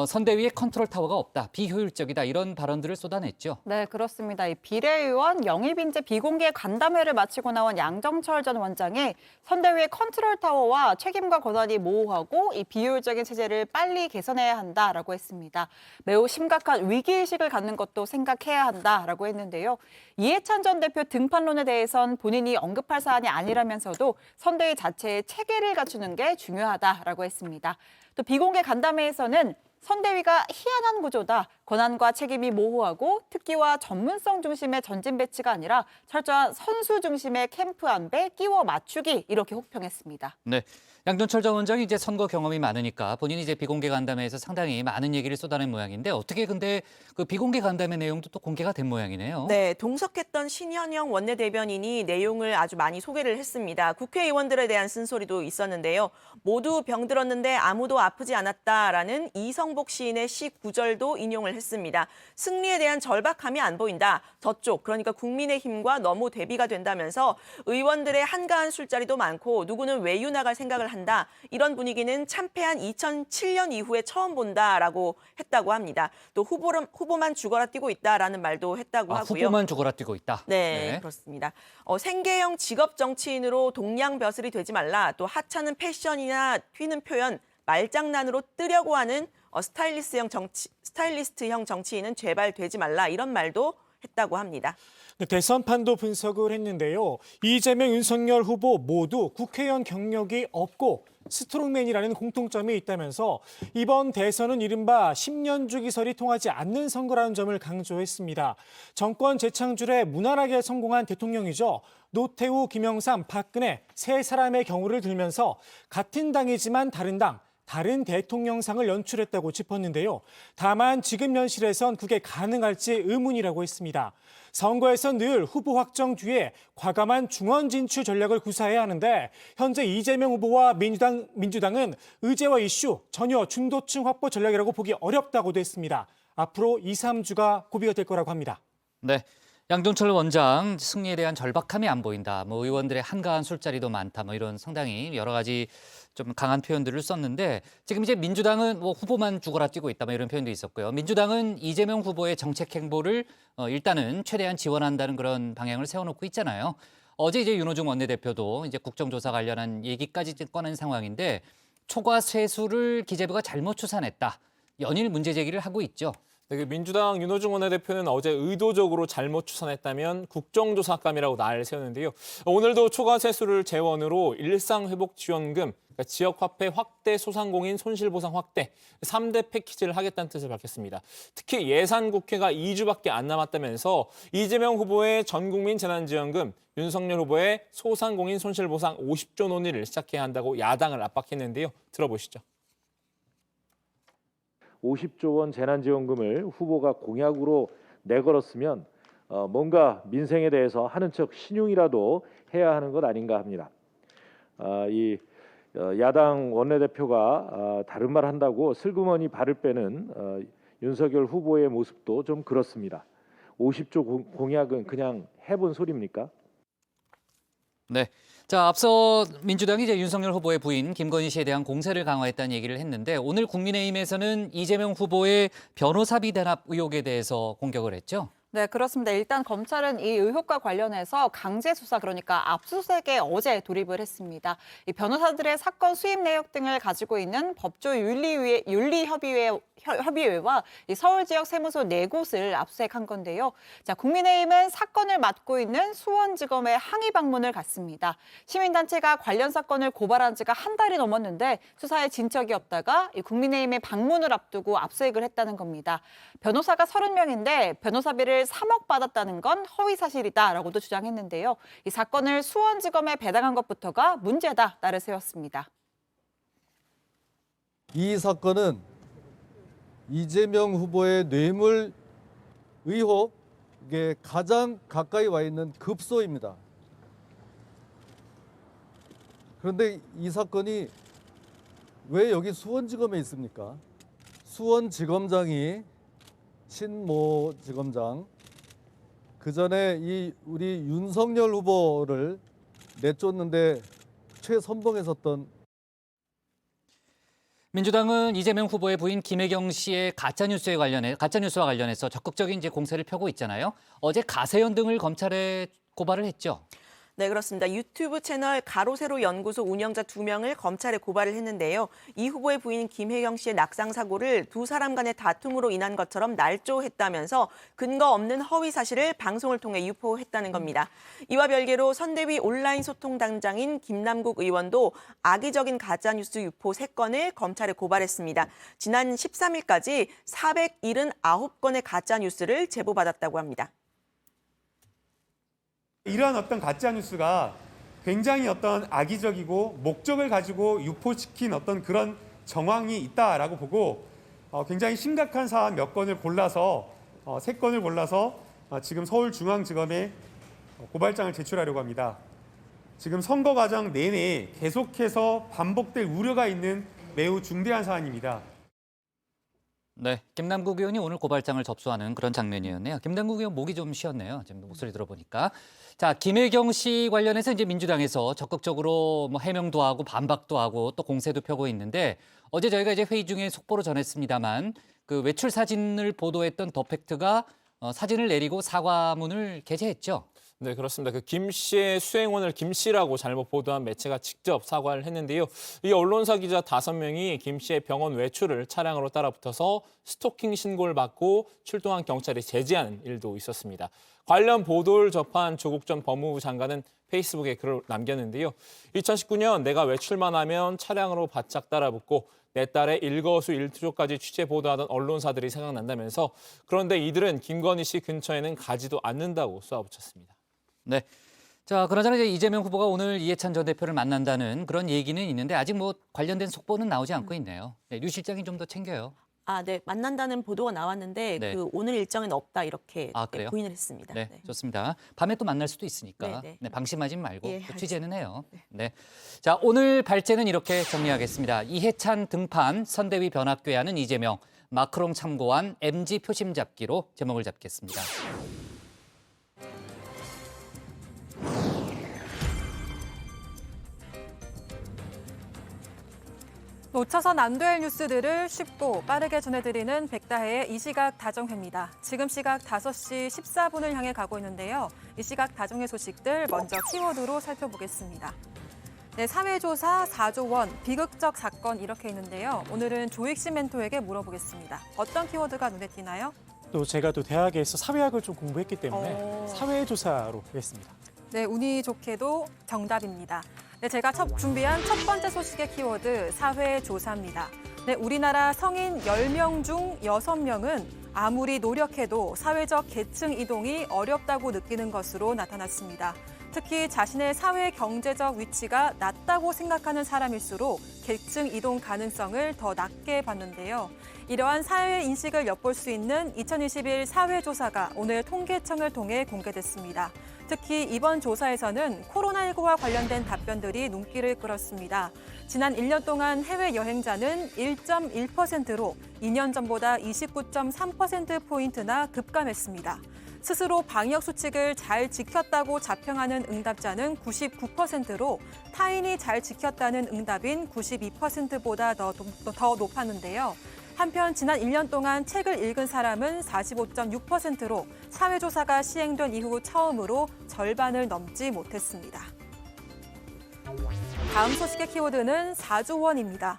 선대위에 컨트롤 타워가 없다, 비효율적이다 이런 발언들을 쏟아냈죠.
네, 그렇습니다. 이 비례의원 영입인재 비공개 간담회를 마치고 나온 양정철 전 원장이 선대위의 컨트롤 타워와 책임과 권한이 모호하고 이 비효율적인 체제를 빨리 개선해야 한다라고 했습니다. 매우 심각한 위기의식을 갖는 것도 생각해야 한다라고 했는데요. 이해찬 전 대표 등판론에 대해선 본인이 언급할 사안이 아니라면서도 선대위 자체의 체계를 갖추는 게 중요하다라고 했습니다. 또 비공개 간담회에서는 선대위가 희한한 구조다. 권한과 책임이 모호하고 특기와 전문성 중심의 전진 배치가 아니라 철저한 선수 중심의 캠프 안배 끼워 맞추기 이렇게 혹평했습니다.
네, 양정철 전 원장이 이제 선거 경험이 많으니까 본인이 이제 비공개 간담회에서 상당히 많은 얘기를 쏟아낸 모양인데 어떻게 근데 그 비공개 간담회 내용도 또 공개가 된 모양이네요.
네, 동석했던 신현영 원내대변인이 내용을 아주 많이 소개를 했습니다. 국회의원들에 대한 쓴소리도 있었는데요. 모두 병들었는데 아무도 아프지 않았다라는 이성복 시인의 시 구절도 인용을 했습니다. 승리에 대한 절박함이 안 보인다. 저쪽, 그러니까 국민의힘과 너무 대비가 된다면서 의원들의 한가한 술자리도 많고 누구는 외유 나갈 생각을 한다. 이런 분위기는 참패한 2007년 이후에 처음 본다라고 했다고 합니다. 또 후보만 죽어라 뛰고 있다라는 말도 했다고 하고요.
후보만 죽어라 뛰고 있다.
네, 그렇습니다. 생계형 직업 정치인으로 동양벼슬이 되지 말라. 또 하찮은 패션이나 튀는 표현, 말장난으로 뜨려고 하는 스타일리스트형 정치인은 제발 되지 말라. 이런 말도 했다고 합니다.
네, 대선판도 분석을 했는데요. 이재명, 윤석열 후보 모두 국회의원 경력이 없고 스트롱맨이라는 공통점이 있다면서 이번 대선은 이른바 10년 주기설이 통하지 않는 선거라는 점을 강조했습니다. 정권 재창출에 무난하게 성공한 대통령이죠. 노태우, 김영삼, 박근혜 세 사람의 경우를 들면서 같은 당이지만 다른 당, 다른 대통령상을 연출했다고 짚었는데요. 다만 지금 현실에선 그게 가능할지 의문이라고 했습니다. 선거에선 늘 후보 확정 뒤에 과감한 중원 진출 전략을 구사해야 하는데 현재 이재명 후보와 민주당은 의제와 이슈 전혀 중도층 확보 전략이라고 보기 어렵다고도 했습니다. 앞으로 2, 3주가 고비가 될 거라고 합니다.
네. 양정철 원장 승리에 대한 절박함이 안 보인다. 의원들의 한가한 술자리도 많다. 이런 상당히 여러 가지 좀 강한 표현들을 썼는데 지금 이제 민주당은 후보만 죽어라 뛰고 있다. 이런 표현도 있었고요. 민주당은 이재명 후보의 정책 행보를 일단은 최대한 지원한다는 그런 방향을 세워놓고 있잖아요. 어제 이제 윤호중 원내대표도 이제 국정조사 관련한 얘기까지 꺼낸 상황인데 초과 세수를 기재부가 잘못 추산했다. 연일 문제 제기를 하고 있죠.
네, 민주당 윤호중 원내대표는 어제 의도적으로 잘못 추산했다면 국정조사감이라고 날 세웠는데요. 오늘도 초과 세수를 재원으로 일상회복지원금, 그러니까 지역화폐 확대, 소상공인 손실보상 확대 3대 패키지를 하겠다는 뜻을 밝혔습니다. 특히 예산국회가 2주밖에 안 남았다면서 이재명 후보의 전국민 재난지원금, 윤석열 후보의 소상공인 손실보상 50조 논의를 시작해야 한다고 야당을 압박했는데요. 들어보시죠.
50조 원 재난지원금을 후보가 공약으로 내걸었으면 뭔가 민생에 대해서 하는 척 신용이라도 해야 하는 것 아닌가 합니다. 야당 원내대표가 다른 말 한다고 슬그머니 발을 빼는 윤석열 후보의 모습도 좀 그렇습니다. 50조 공약은 그냥 해본 소리입니까?
네. 자, 앞서 민주당이 이제 윤석열 후보의 부인 김건희 씨에 대한 공세를 강화했다는 얘기를 했는데 오늘 국민의힘에서는 이재명 후보의 변호사비 대납 의혹에 대해서 공격을 했죠.
네, 그렇습니다. 일단 검찰은 이 의혹과 관련해서 강제 수사, 그러니까 압수수색에 어제 돌입을 했습니다. 이 변호사들의 사건 수입 내역 등을 가지고 있는 법조윤리협의회와 이 서울 지역 세무서 4곳을 압수수색한 건데요. 자, 국민의힘은 사건을 맡고 있는 수원지검에 항의 방문을 갔습니다. 시민단체가 관련 사건을 고발한 지가 한 달이 넘었는데 수사에 진척이 없다가 이 국민의힘의 방문을 앞두고 압수수색을 했다는 겁니다. 변호사가 30명인데 변호사비를 3억 받았다는 건 허위 사실이다라고도 주장했는데요. 이 사건을 수원지검에 배당한 것부터가 문제다 날을 세웠습니다.
이 사건은 이재명 후보의 뇌물 의혹에 가장 가까이 와 있는 급소입니다. 그런데 이 사건이 왜 여기 수원지검에 있습니까? 수원지검장이 신모 지검장, 그 전에 우리 윤석열 후보를 내쫓는데 최선봉했었던
민주당은 이재명 후보의 부인 김혜경 씨의 가짜뉴스와 관련해서 적극적인 이제 공세를 펴고 있잖아요. 어제 가세연 등을 검찰에 고발을 했죠.
네, 그렇습니다. 유튜브 채널 가로세로 연구소 운영자 2명을 검찰에 고발을 했는데요. 이 후보의 부인 김혜경 씨의 낙상 사고를 두 사람 간의 다툼으로 인한 것처럼 날조했다면서 근거 없는 허위 사실을 방송을 통해 유포했다는 겁니다. 이와 별개로 선대위 온라인 소통 당장인 김남국 의원도 악의적인 가짜뉴스 유포 3건을 검찰에 고발했습니다. 지난 13일까지 479건의 가짜뉴스를 제보받았다고 합니다.
이러한 어떤 가짜뉴스가 굉장히 어떤 악의적이고 목적을 가지고 유포시킨 어떤 그런 정황이 있다라고 보고 굉장히 심각한 사안 몇 건을 골라서 3건을 골라서 지금 서울중앙지검에 고발장을 제출하려고 합니다. 지금 선거 과정 내내 계속해서 반복될 우려가 있는 매우 중대한 사안입니다.
네, 김남국 의원이 오늘 고발장을 접수하는 그런 장면이었네요. 김남국 의원 목이 좀 쉬었네요. 지금 목소리 들어보니까. 자, 김혜경 씨 관련해서 이제 민주당에서 적극적으로 해명도 하고 반박도 하고 또 공세도 펴고 있는데 어제 저희가 이제 회의 중에 속보로 전했습니다만 그 외출 사진을 보도했던 더 팩트가 사진을 내리고 사과문을 게재했죠.
네, 그렇습니다. 그 김 씨의 수행원을 김 씨라고 잘못 보도한 매체가 직접 사과를 했는데요. 이 언론사 기자 5명이 김 씨의 병원 외출을 차량으로 따라붙어서 스토킹 신고를 받고 출동한 경찰이 제지하는 일도 있었습니다. 관련 보도를 접한 조국 전 법무부 장관은 페이스북에 글을 남겼는데요. 2019년 내가 외출만 하면 차량으로 바짝 따라붙고 내 딸의 일거수일투족까지 취재 보도하던 언론사들이 생각난다면서 그런데 이들은 김건희 씨 근처에는 가지도 않는다고 쏘아붙였습니다.
네. 자, 그나저나 이제 이재명 후보가 오늘 이해찬 전 대표를 만난다는 그런 얘기는 있는데 아직 관련된 속보는 나오지 않고 있네요. 네, 류 실장이 좀 더 챙겨요.
네, 만난다는 보도가 나왔는데
네.
그 오늘 일정은 없다 이렇게
그래요?
부인을 했습니다.
네, 좋습니다. 밤에 또 만날 수도 있으니까
네.
방심하지 말고
예,
또 취재는 해요. 네. 자, 오늘 발제는 이렇게 정리하겠습니다. 이해찬 등판, 선대위 변학괴하는 이재명, 마크롱 참고한 MG 표심 잡기로 제목을 잡겠습니다.
놓쳐선 안 될 뉴스들을 쉽고 빠르게 전해드리는 백다혜의 이 시각 다정회입니다. 지금 시각 5시 14분을 향해 가고 있는데요. 이 시각 다정회 소식들 먼저 키워드로 살펴보겠습니다. 네, 사회조사 4조 원, 비극적 사건 이렇게 있는데요. 오늘은 조익신 멘토에게 물어보겠습니다. 어떤 키워드가 눈에 띄나요?
또 제가 또 대학에서 사회학을 좀 공부했기 때문에 사회조사로 하겠습니다.
네, 운이 좋게도 정답입니다. 네, 제가 준비한 첫 번째 소식의 키워드 사회조사입니다. 네, 우리나라 성인 10명 중 6명은 아무리 노력해도 사회적 계층 이동이 어렵다고 느끼는 것으로 나타났습니다. 특히 자신의 사회 경제적 위치가 낮다고 생각하는 사람일수록 계층 이동 가능성을 더 낮게 봤는데요. 이러한 사회 인식을 엿볼 수 있는 2021 사회조사가 오늘 통계청을 통해 공개됐습니다. 특히 이번 조사에서는 코로나19와 관련된 답변들이 눈길을 끌었습니다. 지난 1년 동안 해외 여행자는 1.1%로 2년 전보다 29.3%포인트나 급감했습니다. 스스로 방역 수칙을 잘 지켰다고 자평하는 응답자는 99%로 타인이 잘 지켰다는 응답인 92%보다 더 높았는데요. 한편 지난 1년 동안 책을 읽은 사람은 45.6%로 사회조사가 시행된 이후 처음으로 절반을 넘지 못했습니다. 다음 소식의 키워드는 4조 원입니다.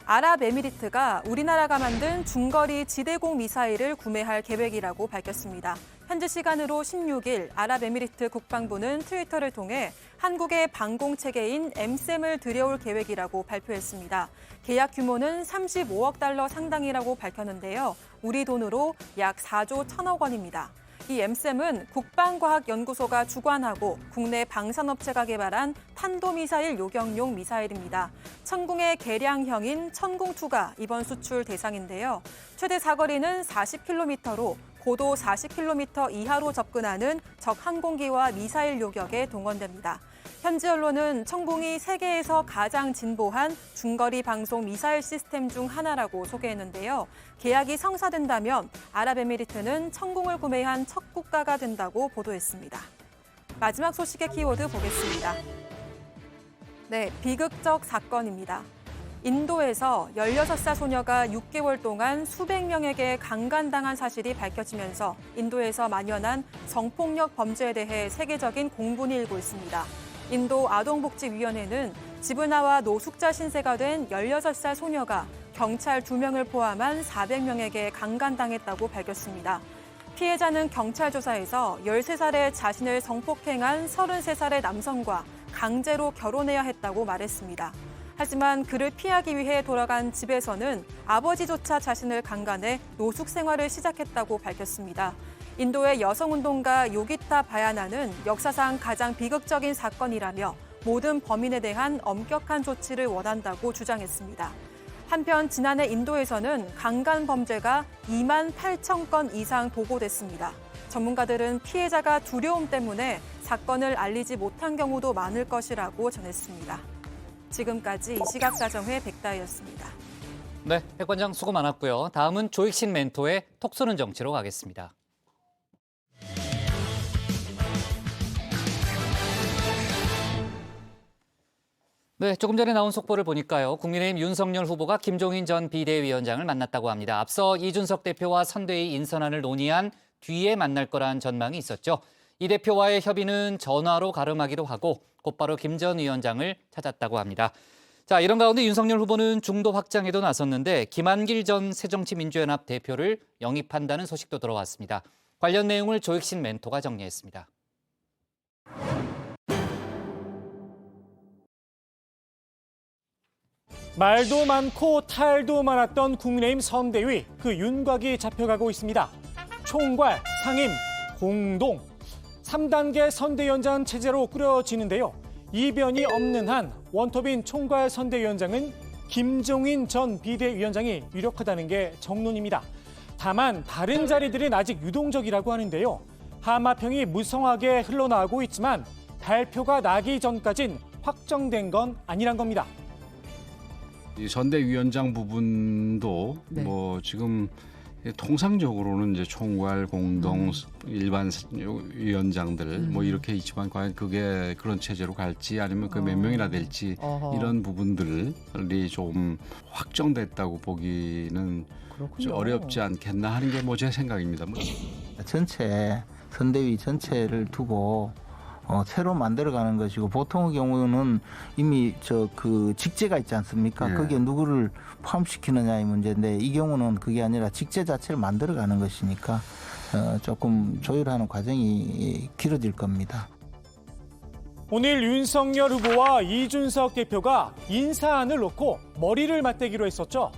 아랍에미리트가 우리나라가 만든 중거리 지대공 미사일을 구매할 계획이라고 밝혔습니다. 현지 시간으로 16일 아랍에미리트 국방부는 트위터를 통해 한국의 방공 체계인 엠셈을 들여올 계획이라고 발표했습니다. 계약 규모는 35억 달러 상당이라고 밝혔는데요. 우리 돈으로 약 4조 1천억 원입니다. 이 엠셈은 국방과학연구소가 주관하고 국내 방산업체가 개발한 탄도미사일 요격용 미사일입니다. 천궁의 개량형인 천궁2가 이번 수출 대상인데요. 최대 사거리는 40km로 고도 40km 이하로 접근하는 적 항공기와 미사일 요격에 동원됩니다. 현지 언론은 천궁이 세계에서 가장 진보한 중거리 방송 미사일 시스템 중 하나라고 소개했는데요. 계약이 성사된다면 아랍에미리트는 천궁을 구매한 첫 국가가 된다고 보도했습니다. 마지막 소식의 키워드 보겠습니다. 네, 비극적 사건입니다. 인도에서 16살 소녀가 6개월 동안 수백 명에게 강간당한 사실이 밝혀지면서 인도에서 만연한 성폭력 범죄에 대해 세계적인 공분이 일고 있습니다. 인도 아동복지위원회는 지브나와 노숙자 신세가 된 16살 소녀가 경찰 2명을 포함한 400명에게 강간당했다고 밝혔습니다. 피해자는 경찰 조사에서 13살에 자신을 성폭행한 33살의 남성과 강제로 결혼해야 했다고 말했습니다. 하지만 그를 피하기 위해 돌아간 집에서는 아버지조차 자신을 강간해 노숙 생활을 시작했다고 밝혔습니다. 인도의 여성운동가 요기타 바야나는 역사상 가장 비극적인 사건이라며 모든 범인에 대한 엄격한 조치를 원한다고 주장했습니다. 한편 지난해 인도에서는 강간 범죄가 2만 8천 건 이상 보고됐습니다. 전문가들은 피해자가 두려움 때문에 사건을 알리지 못한 경우도 많을 것이라고 전했습니다. 지금까지 이시각가정회 백다희였습니다.
네, 백관장 수고 많았고요. 다음은 조익신 멘토의 톡 쏘는 정치로 가겠습니다. 네, 조금 전에 나온 속보를 보니까요. 국민의힘 윤석열 후보가 김종인 전 비대위원장을 만났다고 합니다. 앞서 이준석 대표와 선대위 인선안을 논의한 뒤에 만날 거란 전망이 있었죠. 이 대표와의 협의는 전화로 가름하기로 하고 곧바로 김 전 위원장을 찾았다고 합니다. 자, 이런 가운데 윤석열 후보는 중도 확장에도 나섰는데 김한길 전 새정치민주연합 대표를 영입한다는 소식도 들어왔습니다. 관련 내용을 조익신 멘토가 정리했습니다.
말도 많고 탈도 많았던 국민의힘 선대위, 그 윤곽이 잡혀가고 있습니다. 총괄, 상임, 공동, 3단계 선대위원장 체제로 꾸려지는데요. 이변이 없는 한 원톱인 총괄 선대위원장은 김종인 전 비대위원장이 유력하다는 게 정론입니다. 다만 다른 자리들은 아직 유동적이라고 하는데요. 하마평이 무성하게 흘러나오고 있지만 발표가 나기 전까진 확정된 건 아니란 겁니다.
이 선대위원장 부분도 뭐 지금 통상적으로는 이제 총괄, 공동, 일반 위원장들 뭐 이렇게 있지만 과연 그게 그런 체제로 갈지 아니면 그 몇 명이나 될지 이런 부분들이 좀 확정됐다고 보기는 좀 어렵지 않겠나 하는 게 뭐 제 생각입니다.
전체 선대위 전체를 두고 새로 만들어가는 것이고 보통의 경우는 이미 그 직제가 있지 않습니까?
예.
거기에 누구를 포함시키느냐의 문제인데 이 경우는 그게 아니라 직제 자체를 만들어가는 것이니까 조금 조율하는 과정이 길어질 겁니다.
오늘 윤석열 후보와 이준석 대표가 인사안을 놓고 머리를 맞대기로 했었죠.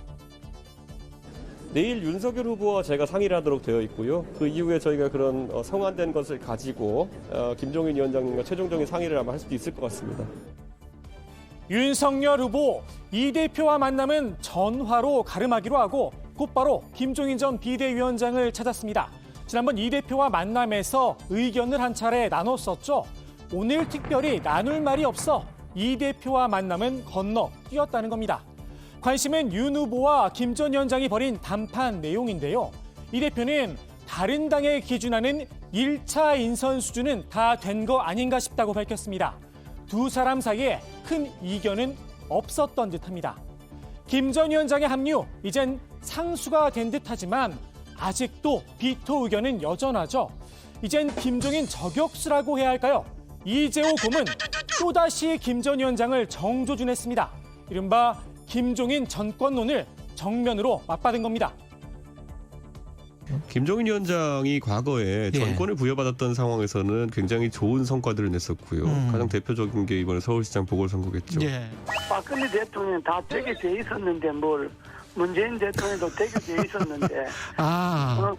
내일 윤석열 후보와 제가 상의를 하도록 되어 있고요. 그 이후에 저희가 그런 성안된 것을 가지고 김종인 위원장님과 최종적인 상의를 아마 할 수도 있을 것 같습니다.
윤석열 후보 이 대표와 만남은 전화로 가름하기로 하고 곧바로 김종인 전 비대위원장을 찾았습니다. 지난번 이 대표와 만남에서 의견을 한 차례 나눴었죠. 오늘 특별히 나눌 말이 없어 이 대표와 만남은 건너 뛰었다는 겁니다. 관심은 윤 후보와 김 전 위원장이 벌인 담판 내용인데요. 이 대표는 다른 당에 기준하는 1차 인선 수준은 다 된 거 아닌가 싶다고 밝혔습니다. 두 사람 사이에 큰 이견은 없었던 듯합니다. 김 전 위원장의 합류, 이젠 상수가 된 듯하지만 아직도 비토 의견은 여전하죠. 이젠 김종인 저격수라고 해야 할까요? 이재호 고문 또다시 김 전 위원장을 정조준했습니다. 이른바 김종인 전권론을 정면으로 맞받은 겁니다.
김종인 위원장이 과거에 전권을 부여받았던 상황에서는 굉장히 좋은 성과들을 냈었고요. 가장 대표적인 게 이번에 서울시장 보궐선거겠죠.
박근혜 대통령 다 되게 돼 있었는데 뭘 문재인 대통령도 되게 돼 있었는데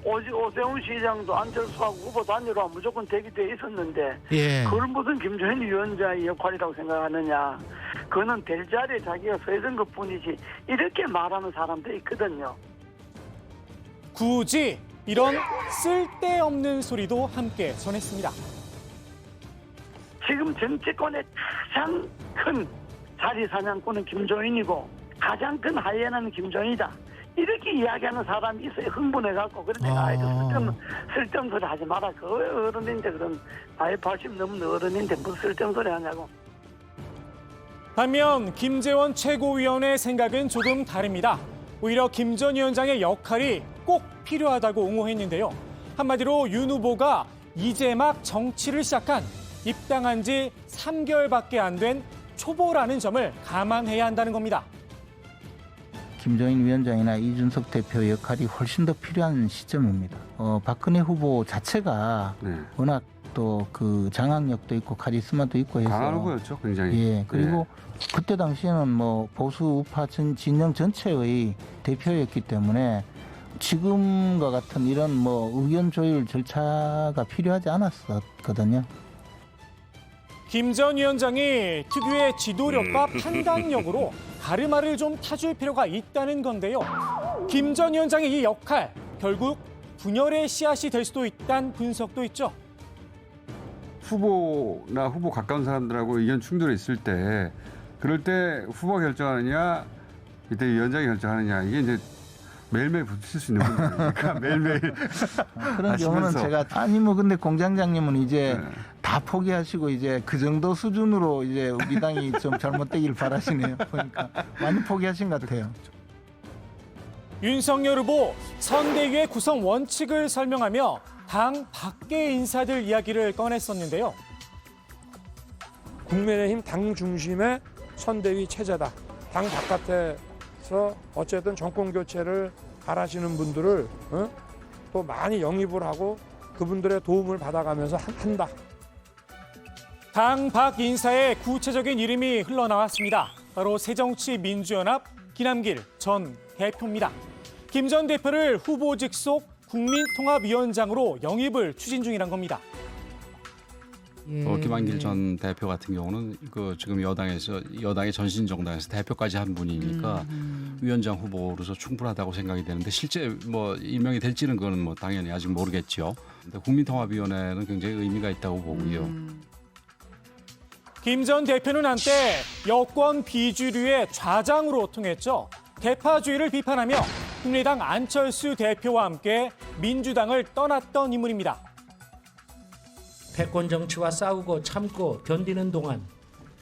오세훈 시장도 안철수하고 후보 단일화 무조건 되게 돼 있었는데 그걸 무슨 김종인 위원장의 역할이라고 생각하느냐. 그거는 될 자리에 자기가 서 있는 것뿐이지 이렇게 말하는 사람도 있거든요.
굳이 이런 쓸데없는 소리도 함께 전했습니다.
지금 정치권의 가장 큰 자리 사냥꾼은 김종인이고 가장 큰 하이에나는 김종인이다. 이렇게 이야기하는 사람이 있어요. 흥분해갖고. 그러니까 쓸데없는 소리 하지 마라. 그 어른인데 그런 나이 80 넘은 어른인데 무슨 쓸데없는 소리 하냐고.
반면 김재원 최고위원의 생각은 조금 다릅니다. 오히려 김 전 위원장의 역할이 꼭 필요하다고 옹호했는데요. 한마디로 윤 후보가 이제 막 정치를 시작한 입당한 지 3개월밖에 안 된 초보라는 점을 감안해야 한다는 겁니다.
김종인 위원장이나 이준석 대표 역할이 훨씬 더 필요한 시점입니다. 박근혜 후보 자체가 워낙 또 그 장악력도 있고 카리스마도 있고 해서
강한 후보였죠, 굉장히.
그리고 그때 당시에는 뭐 보수 우파 진영 전체의 대표였기 때문에 지금과 같은 이런 뭐 의견 조율 절차가 필요하지 않았었거든요.
김 전 위원장이 특유의 지도력과 판단력으로 가르마를 좀 타줄 필요가 있다는 건데요. 김 전 위원장의 이 역할, 결국 분열의 씨앗이 될 수도 있다는 분석도 있죠.
후보나 후보 가까운 사람들하고 의견 충돌이 있을 때 그럴 때 후보가 결정하느냐 이때 위원장이 결정하느냐 이게 이제 매일매일 붙일 수 있는 문제니까 매일매일
그런 경우는 제가 근데 공장장님은 이제 다 포기하시고 이제 그 정도 수준으로 이제 우리 당이 좀 잘못되길 바라시네요. 보니까 많이 포기하신 것 같아요.
윤석열 후보 선대위의 구성 원칙을 설명하며 당 밖의 인사들 이야기를 꺼냈었는데요.
국민의힘 당 중심의 선대위 체제다. 당 바깥에서 어쨌든 정권 교체를 바라시는 분들을 또 많이 영입을 하고 그분들의 도움을 받아가면서 한다.
당 밖 인사의 구체적인 이름이 흘러나왔습니다. 바로 새정치민주연합 김남길 전 대표입니다. 김 전 대표를 후보직 속 국민통합위원장으로 영입을 추진 중이란 겁니다.
김한길 전 대표 같은 경우는 지금 여당의 전신정당에서 대표까지 한 분이니까 위원장 후보로서 충분하다고 생각이 되는데 실제 뭐 임명이 될지는 그거는 뭐 당연히 아직 모르겠죠. 근데 국민통합위원회는 굉장히 의미가 있다고 보고요.
김 전 대표는 한때 여권 비주류의 좌장으로 통했죠. 대파주의를 비판하며 국민의당 안철수 대표와 함께 민주당을 떠났던 인물입니다.
패권 정치와 싸우고 참고 견디는 동안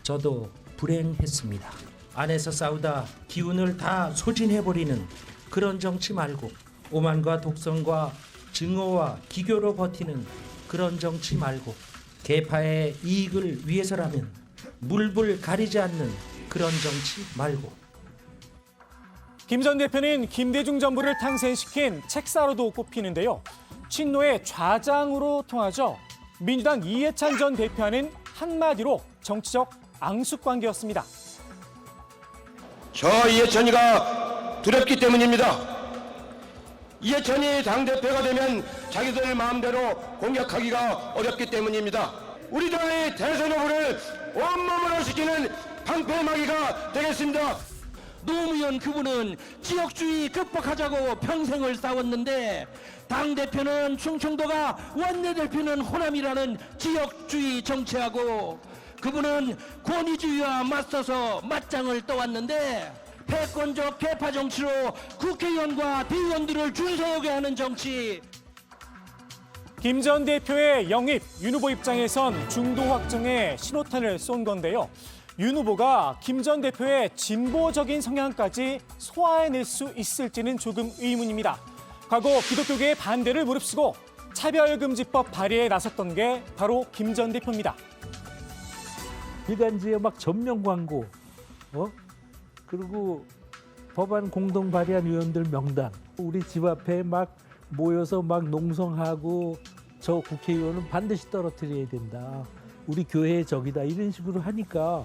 저도 불행했습니다. 안에서 싸우다 기운을 다 소진해버리는 그런 정치 말고 오만과 독선과 증오와 기교로 버티는 그런 정치 말고 계파의 이익을 위해서라면 물불 가리지 않는 그런 정치 말고.
김 전 대표는 김대중 정부를 탄생시킨 책사로도 꼽히는데요. 친노의 좌장으로 통하죠. 민주당 이해찬 전 대표와는 한마디로 정치적 앙숙관계였습니다.
저 이해찬이가 두렵기 때문입니다. 이해찬이 당대표가 되면 자기들 마음대로 공격하기가 어렵기 때문입니다. 우리 당의 대선 후보를 온몸으로 지키는 방패막이가 되겠습니다.
노무현 그분은 지역주의 극복하자고 평생을 싸웠는데 당대표는 충청도가 원내대표는 호남이라는 지역주의 정치하고 그분은 권위주의와 맞서서 맞짱을 떠왔는데 패권적 계파 정치로 국회의원과 대의원들을 줄 세우게 하는 정치.
김 전 대표의 영입, 윤 후보 입장에선 중도 확정에 신호탄을 쏜 건데요. 윤 후보가 김 전 대표의 진보적인 성향까지 소화해낼 수 있을지는 조금 의문입니다. 과거 기독교계의 반대를 무릅쓰고 차별금지법 발의에 나섰던 게 바로 김 전 대표입니다.
일간지에 막 전면 광고, 그리고 법안 공동 발의한 의원들 명단, 우리 집 앞에 막 모여서 막 농성하고 저 국회의원은 반드시 떨어뜨려야 된다. 우리 교회의 적이다. 이런 식으로 하니까.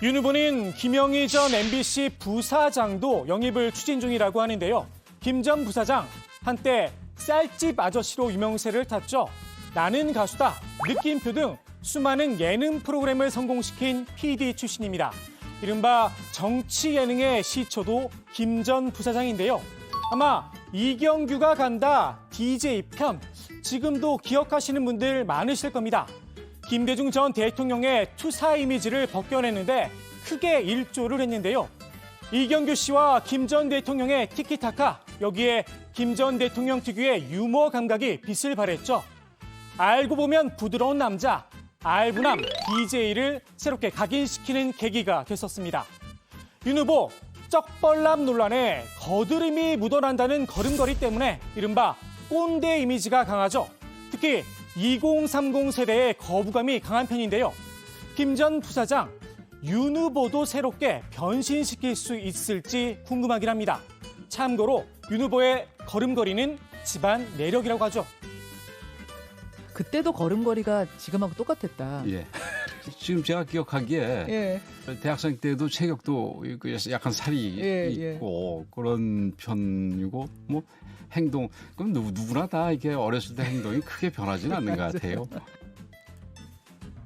윤 후보는 김영희 전 MBC 부사장도 영입을 추진 중이라고 하는데요. 김 전 부사장, 한때 쌀집 아저씨로 유명세를 탔죠. 나는 가수다, 느낌표 등 수많은 예능 프로그램을 성공시킨 PD 출신입니다. 이른바 정치 예능의 시초도 김 전 부사장인데요. 아마 이경규가 간다 DJ 편 지금도 기억하시는 분들 많으실 겁니다. 김대중 전 대통령의 투사 이미지를 벗겨냈는데 크게 일조를 했는데요. 이경규 씨와 김 전 대통령의 티키타카, 여기에 김 전 대통령 특유의 유머 감각이 빛을 발했죠. 알고 보면 부드러운 남자, 알부남 DJ를 새롭게 각인시키는 계기가 됐었습니다. 윤 후보, 쩍벌남 논란에 거드름이 묻어난다는 걸음걸이 때문에 이른바 꼰대 이미지가 강하죠. 특히 2030 세대의 거부감이 강한 편인데요. 김 전 부사장, 윤 후보도 새롭게 변신시킬 수 있을지 궁금하긴 합니다. 참고로 윤 후보의 걸음걸이는 집안 내력이라고 하죠.
그때도 걸음걸이가 지금하고 똑같았다.
예. 지금 제가 기억하기에 대학생 때도 체격도 약간 살이 있고 그런 편이고 뭐 행동 그럼 누구나 다 이렇게 어렸을 때 행동이 크게 변하지는 않는 것 같아요.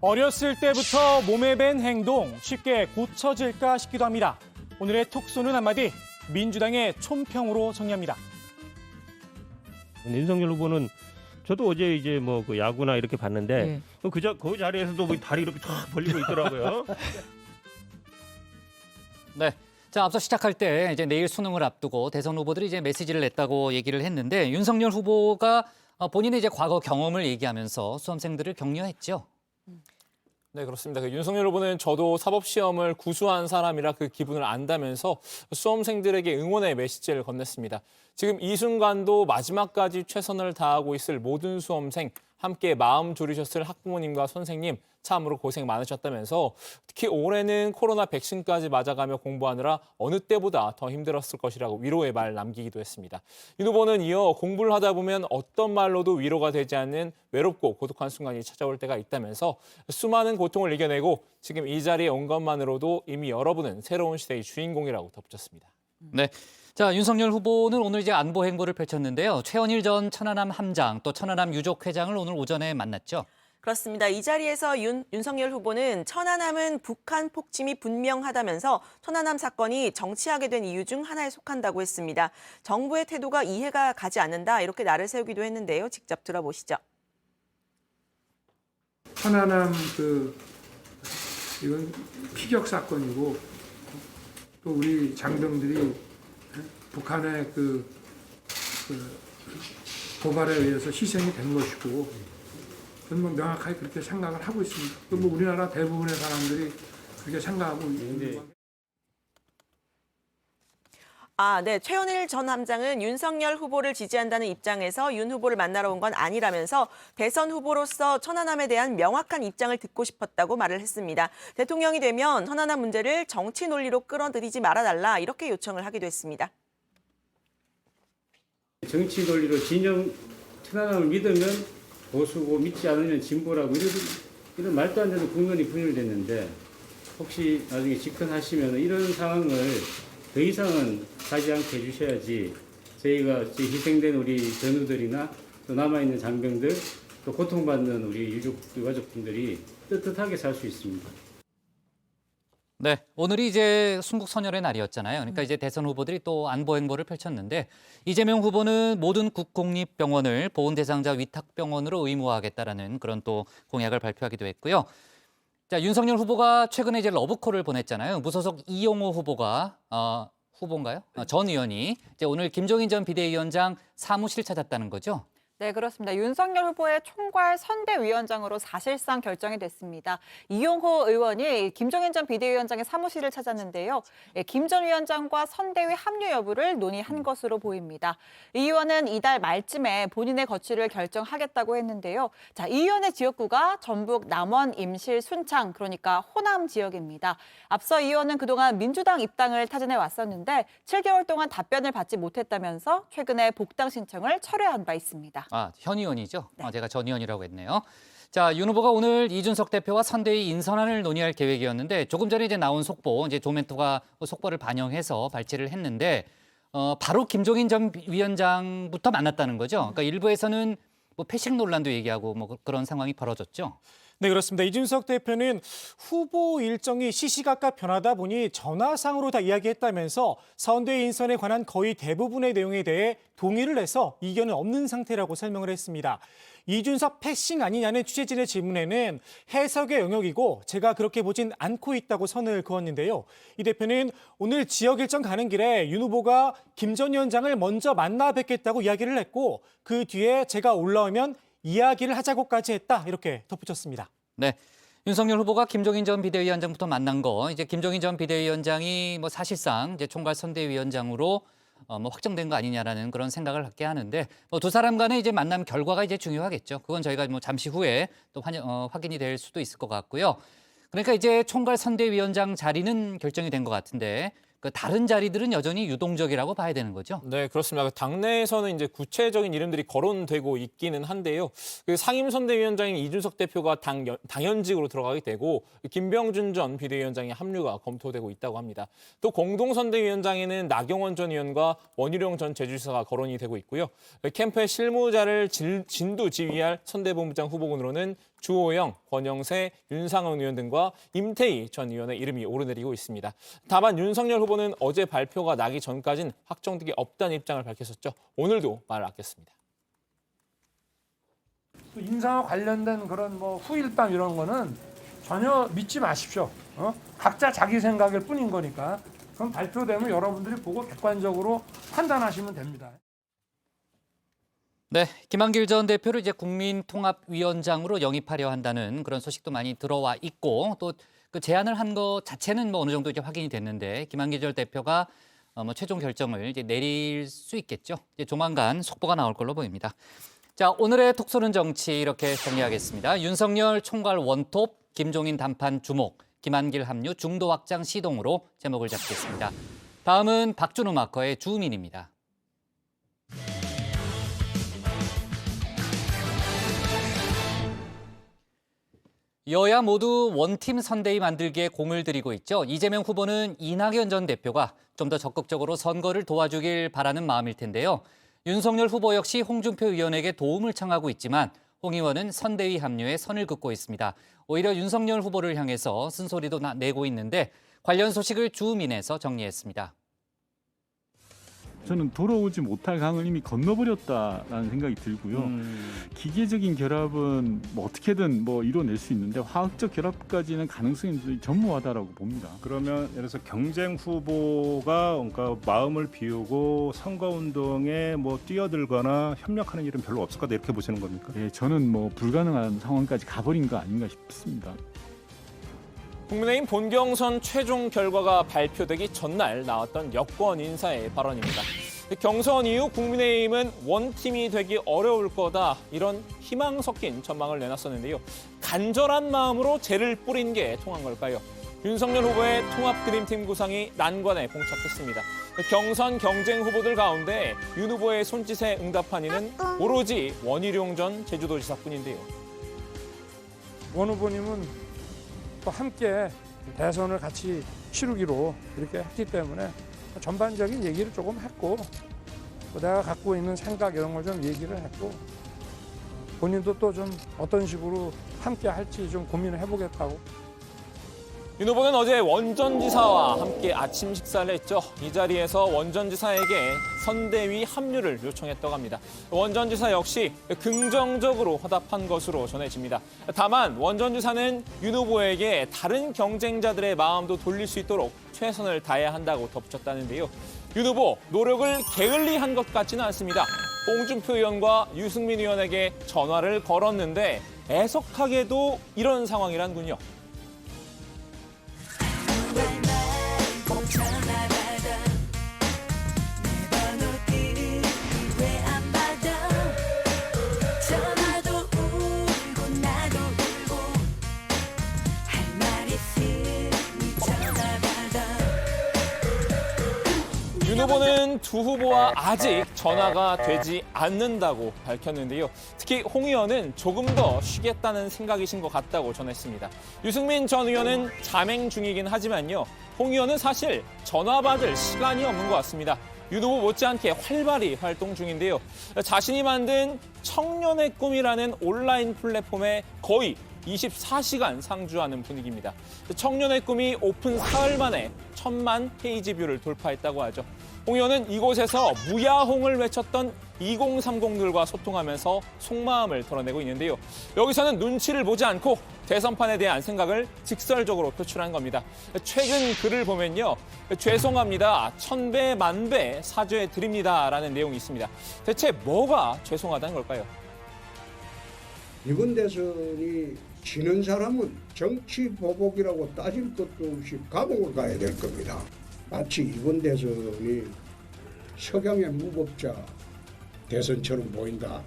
어렸을 때부터 몸에 밴 행동 쉽게 고쳐질까 싶기도 합니다. 오늘의 톡쏘는 한마디, 민주당의 촌평으로 정리합니다.
윤석열 후보는 저도 어제 이제 뭐 그 야구나 이렇게 봤는데 그 자리에서도 뭐 다리 이렇게 탁 벌리고 있더라고요.
네. 자, 앞서 시작할 때 이제 내일 수능을 앞두고 대선 후보들이 이제 메시지를 냈다고 얘기를 했는데 윤석열 후보가 본인의 이제 과거 경험을 얘기하면서 수험생들을 격려했죠.
네, 그렇습니다. 윤석열 후보는 저도 사법시험을 구수한 사람이라 그 기분을 안다면서 수험생들에게 응원의 메시지를 건넸습니다. 지금 이 순간도 마지막까지 최선을 다하고 있을 모든 수험생, 함께 마음 졸이셨을 학부모님과 선생님 참으로 고생 많으셨다면서 특히 올해는 코로나 백신까지 맞아가며 공부하느라 어느 때보다 더 힘들었을 것이라고 위로의 말 남기기도 했습니다. 윤 후보는 이어 공부를 하다 보면 어떤 말로도 위로가 되지 않는 외롭고 고독한 순간이 찾아올 때가 있다면서 수많은 고통을 이겨내고 지금 이 자리에 온 것만으로도 이미 여러분은 새로운 시대의 주인공이라고 덧붙였습니다.
네. 자, 윤석열 후보는 오늘 이제 안보 행보를 펼쳤는데요. 최원일 전 천안함 함장 또 천안함 유족 회장을 오늘 오전에 만났죠.
그렇습니다. 이 자리에서 윤석열 후보는 천안함은 북한 폭침이 분명하다면서 천안함 사건이 정치하게 된 이유 중 하나에 속한다고 했습니다. 정부의 태도가 이해가 가지 않는다 이렇게 날을 세우기도 했는데요. 직접 들어보시죠.
천안함 이건 피격 사건이고 또 우리 장병들이 북한의 고발에 의해서 희생이 된 것이고 저는 뭐 명확하게 그렇게 생각을 하고 있습니다. 뭐 우리나라 대부분의 사람들이 그렇게 생각하고 있는 겁니다.
네. 최원일 전 함장은 윤석열 후보를 지지한다는 입장에서 윤 후보를 만나러 온 건 아니라면서 대선 후보로서 천안함에 대한 명확한 입장을 듣고 싶었다고 말을 했습니다. 대통령이 되면 천안함 문제를 정치 논리로 끌어들이지 말아달라 이렇게 요청을 하기도 했습니다.
정치 논리로 진영 천안함을 믿으면 보수고 믿지 않으면 진보라고 이런 말도 안 되는 국론이 분열됐는데 혹시 나중에 집권하시면 이런 상황을 더 이상은 가지 않게 해주셔야지 저희가 희생된 우리 전우들이나 또 남아있는 장병들 또 고통받는 우리 유가족분들이 떳떳하게 살 수 있습니다.
네, 오늘이 이제 순국선열의 날이었잖아요. 그러니까 이제 대선 후보들이 또 안보 행보를 펼쳤는데 이재명 후보는 모든 국공립병원을 보훈 대상자 위탁병원으로 의무화하겠다라는 그런 또 공약을 발표하기도 했고요. 자, 윤석열 후보가 최근에 이제 러브콜을 보냈잖아요. 무소속 이용호 후보가 후보인가요? 전 의원이 이제 오늘 김종인 전 비대위원장 사무실 찾았다는 거죠.
네, 그렇습니다. 윤석열 후보의 총괄 선대위원장으로 사실상 결정이 됐습니다. 이용호 의원이 김종인 전 비대위원장의 사무실을 찾았는데요. 김 전 위원장과 선대위 합류 여부를 논의한 것으로 보입니다. 이 의원은 이달 말쯤에 본인의 거취를 결정하겠다고 했는데요. 자, 이 의원의 지역구가 전북 남원, 임실, 순창, 그러니까 호남 지역입니다. 앞서 이 의원은 그동안 민주당 입당을 타진해 왔었는데 7개월 동안 답변을 받지 못했다면서 최근에 복당 신청을 철회한 바 있습니다.
현 의원이죠. 제가 전 의원이라고 했네요. 자, 윤 후보가 오늘 이준석 대표와 선대위 인선안을 논의할 계획이었는데 조금 전에 이제 나온 속보, 이제 조멘토가 속보를 반영해서 발췌를 했는데 바로 김종인 전 위원장부터 만났다는 거죠. 그러니까 일부에서는 뭐 패식 논란도 얘기하고 뭐 그런 상황이 벌어졌죠.
네, 그렇습니다. 이준석 대표는 후보 일정이 시시각각 변하다 보니 전화상으로 다 이야기했다면서 선대위 인선에 관한 거의 대부분의 내용에 대해 동의를 해서 이견은 없는 상태라고 설명을 했습니다. 이준석 패싱 아니냐는 취재진의 질문에는 해석의 영역이고 제가 그렇게 보진 않고 있다고 선을 그었는데요. 이 대표는 오늘 지역 일정 가는 길에 윤 후보가 김 전 위원장을 먼저 만나 뵙겠다고 이야기를 했고 그 뒤에 제가 올라오면 이야기를 하자고까지 했다 이렇게 덧붙였습니다.
네, 윤석열 후보가 김종인 전 비대위원장부터 만난 거 이제 김종인 전 비대위원장이 뭐 사실상 이제 총괄 선대위원장으로 뭐 확정된 거 아니냐라는 그런 생각을 갖게 하는데 뭐 두 사람 간의 이제 만남 결과가 이제 중요하겠죠. 그건 저희가 뭐 잠시 후에 또 확인이 될 수도 있을 것 같고요. 그러니까 이제 총괄 선대위원장 자리는 결정이 된 것 같은데. 그 다른 자리들은 여전히 유동적이라고 봐야 되는 거죠?
네, 그렇습니다. 당내에서는 이제 구체적인 이름들이 거론되고 있기는 한데요. 그 상임선대위원장인 이준석 대표가 당연직으로 들어가게 되고 김병준 전 비대위원장의 합류가 검토되고 있다고 합니다. 또 공동선대위원장에는 나경원 전 의원과 원희룡 전 제주지사가 거론이 되고 있고요. 캠프의 실무자를 진두 지휘할 선대본부장 후보군으로는 주호영, 권영세, 윤상원 의원 등과 임태희 전 의원의 이름이 오르내리고 있습니다. 다만 윤석열 후보는 어제 발표가 나기 전까지는 확정되기 없다는 입장을 밝혔었죠. 오늘도 말을 아꼈습니다.
인사와 관련된 그런 뭐 후일담 이런 거는 전혀 믿지 마십시오. 각자 자기 생각일 뿐인 거니까. 그럼 발표되면 여러분들이 보고 객관적으로 판단하시면 됩니다.
네, 김한길 전 대표를 이제 국민통합위원장으로 영입하려 한다는 그런 소식도 많이 들어와 있고 또 그 제안을 한 거 자체는 뭐 어느 정도 이제 확인이 됐는데 김한길 전 대표가 뭐 최종 결정을 이제 내릴 수 있겠죠. 이제 조만간 속보가 나올 걸로 보입니다. 자, 오늘의 톡 쏘는 정치 이렇게 정리하겠습니다. 윤석열 총괄 원톱, 김종인 단판 주목, 김한길 합류 중도 확장 시동으로 제목을 잡겠습니다. 다음은 박준우 마커의 주민입니다. 여야 모두 원팀 선대위 만들기에 공을 들이고 있죠. 이재명 후보는 이낙연 전 대표가 좀 더 적극적으로 선거를 도와주길 바라는 마음일 텐데요. 윤석열 후보 역시 홍준표 의원에게 도움을 청하고 있지만 홍 의원은 선대위 합류에 선을 긋고 있습니다. 오히려 윤석열 후보를 향해서 쓴소리도 내고 있는데 관련 소식을 주민에서 정리했습니다.
저는 돌아오지 못할 강을 이미 건너버렸다라는 생각이 들고요. 기계적인 결합은 뭐 어떻게든 뭐 이뤄낼 수 있는데 화학적 결합까지는 가능성이 전무하다라고 봅니다.
그러면 예를 들어서 경쟁 후보가 그러니까 마음을 비우고 선거운동에 뭐 뛰어들거나 협력하는 일은 별로 없을 거다 이렇게 보시는 겁니까?
예, 저는 뭐 불가능한 상황까지 가버린 거 아닌가 싶습니다.
국민의힘 본경선 최종 결과가 발표되기 전날 나왔던 여권 인사의 발언입니다. 경선 이후 국민의힘은 원팀이 되기 어려울 거다, 이런 희망 섞인 전망을 내놨었는데요. 간절한 마음으로 재를 뿌린 게 통한 걸까요? 윤석열 후보의 통합 드림팀 구상이 난관에 봉착했습니다. 경선 경쟁 후보들 가운데 윤 후보의 손짓에 응답한 이는 오로지 원희룡 전 제주도지사뿐인데요.
원 후보님은 또 함께 대선을 같이 치르기로 이렇게 했기 때문에 전반적인 얘기를 조금 했고, 내가 갖고 있는 생각 이런 걸 좀 얘기를 했고, 본인도 또 좀 어떤 식으로 함께 할지 좀 고민을 해보겠다고.
윤 후보는 어제 원전지사와 함께 아침 식사를 했죠. 이 자리에서 원전지사에게 선대위 합류를 요청했다고 합니다. 원전지사 역시 긍정적으로 화답한 것으로 전해집니다. 다만 원전지사는 윤 후보에게 다른 경쟁자들의 마음도 돌릴 수 있도록 최선을 다해야 한다고 덧붙였다는데요. 윤 후보 노력을 게을리한 것 같지는 않습니다. 홍준표 의원과 유승민 의원에게 전화를 걸었는데 애석하게도 이런 상황이란군요. 윤 후보는 두 후보와 아직 전화가 되지 않는다고 밝혔는데요. 특히 홍 의원은 조금 더 쉬겠다는 생각이신 것 같다고 전했습니다. 유승민 전 의원은 자맹 중이긴 하지만요. 홍 의원은 사실 전화 받을 시간이 없는 것 같습니다. 윤 후보 못지않게 활발히 활동 중인데요. 자신이 만든 청년의 꿈이라는 온라인 플랫폼에 거의 24시간 상주하는 분위기입니다. 청년의 꿈이 오픈 사흘 만에 1000만 페이지 뷰를 돌파했다고 하죠. 홍 의원은 이곳에서 무야홍을 외쳤던 2030들과 소통하면서 속마음을 털어내고 있는데요. 여기서는 눈치를 보지 않고 대선판에 대한 생각을 직설적으로 표출한 겁니다. 최근 글을 보면요. 죄송합니다. 1000배, 10,000배 사죄 드립니다라는 내용이 있습니다. 대체 뭐가 죄송하다는 걸까요?
이번 대선이 지는 사람은 정치 보복이라고 따질 것도 없이 감옥을 가야 될 겁니다. 마치 이번 대선이 석양의 무법자 대선처럼 보인다.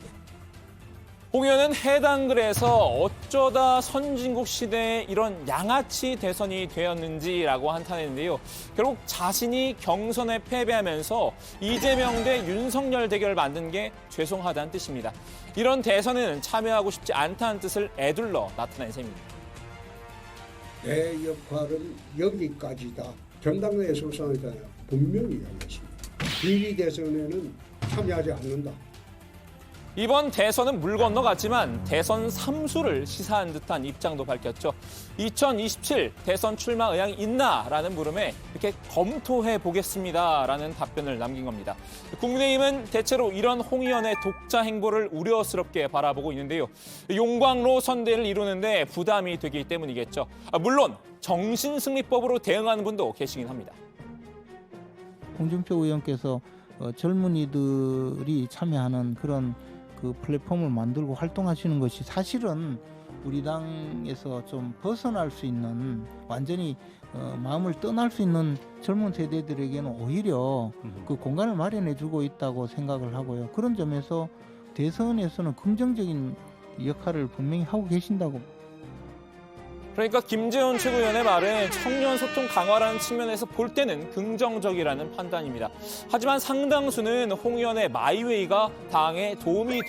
홍 의원은 해당 글에서 어쩌다 선진국 시대에 이런 양아치 대선이 되었는지라고 한탄했는데요. 결국 자신이 경선에 패배하면서 이재명 대 윤석열 대결을 만든 게 죄송하다는 뜻입니다. 이런 대선에는 참여하고 싶지 않다는 뜻을 애둘러 나타낸 셈입니다.
내 역할은 여기까지다. 전당대회 소상회담에 분명히 이야기했습니다. 비리 대선에는 참여하지 않는다.
이번 대선은 물 건너갔지만 대선 3수를 시사한 듯한 입장도 밝혔죠. 2027 대선 출마 의향이 있나라는 물음에 이렇게 검토해 보겠습니다라는 답변을 남긴 겁니다. 국민의힘은 대체로 이런 홍 의원의 독자 행보를 우려스럽게 바라보고 있는데요. 용광로 선대를 이루는데 부담이 되기 때문이겠죠. 물론 정신승리법으로 대응하는 분도 계시긴 합니다.
홍준표 의원께서 젊은이들이 참여하는 그런 그 플랫폼을 만들고 활동하시는 것이 사실은 우리 당에서 좀 벗어날 수 있는, 완전히 마음을 떠날 수 있는 젊은 세대들에게는 오히려 그 공간을 마련해주고 있다고 생각을 하고요. 그런 점에서 대선에서는 긍정적인 역할을 분명히 하고 계신다고.
그러니까 김재원 최고위원의 말은 청년 소통 강화라는 측면에서 볼 때는 긍정적이라는 판단입니다. 하지만 상당수는 홍 의원의 마이웨이가 당에 도움이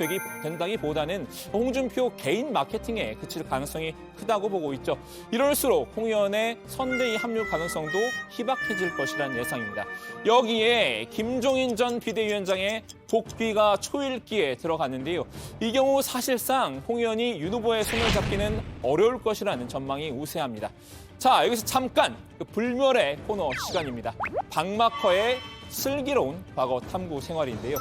된다기보다는 홍준표 개인 마케팅에 그칠 가능성이 크다고 보고 있죠. 이럴수록 홍 의원의 선대위 합류 가능성도 희박해질 것이라는 예상입니다. 여기에 김종인 전 비대위원장의 복귀가 초읽기에 들어갔는데요. 이 경우 사실상 홍 의원이 윤 후보의 손을 잡기는 어려울 것이라는 전망이 우세합니다. 자, 여기서 잠깐 불멸의 코너 시간입니다. 박마커의 슬기로운 과거 탐구 생활인데요.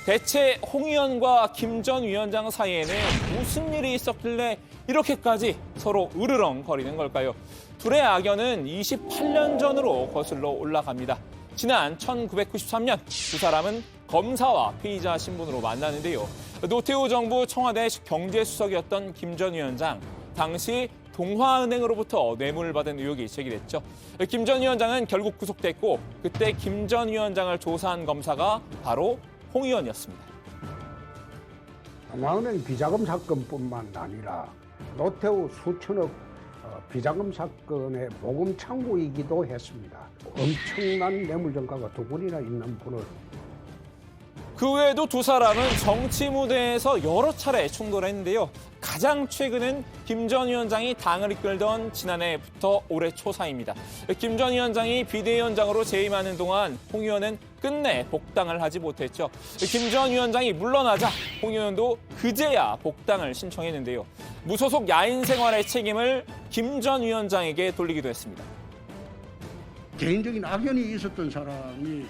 대체 홍 의원과 김 전 위원장 사이에는 무슨 일이 있었길래 이렇게까지 서로 으르렁거리는 걸까요? 둘의 악연은 28년 전으로 거슬러 올라갑니다. 지난 1993년 두 사람은 검사와 피의자 신분으로 만나는데요. 노태우 정부 청와대 경제수석이었던 김 전 위원장, 당시 동화은행으로부터 뇌물을 받은 의혹이 제기됐죠. 김 전 위원장은 결국 구속됐고 그때 김 전 위원장을 조사한 검사가 바로 홍 의원이었습니다.
동화은행 비자금 사건뿐만 아니라 노태우 수천억 비자금 사건의 모금 창구이기도 했습니다. 엄청난 뇌물 전가가 두 번이나 있는 분을
그 외에도 두 사람은 정치 무대에서 여러 차례 충돌했는데요. 가장 최근은 김 전 위원장이 당을 이끌던 지난해부터 올해 초 사이입니다. 김 전 위원장이 비대위원장으로 재임하는 동안 홍 의원은 끝내 복당을 하지 못했죠. 김 전 위원장이 물러나자 홍 의원도 그제야 복당을 신청했는데요. 무소속 야인 생활의 책임을 김 전 위원장에게 돌리기도 했습니다.
개인적인 악연이 있었던 사람이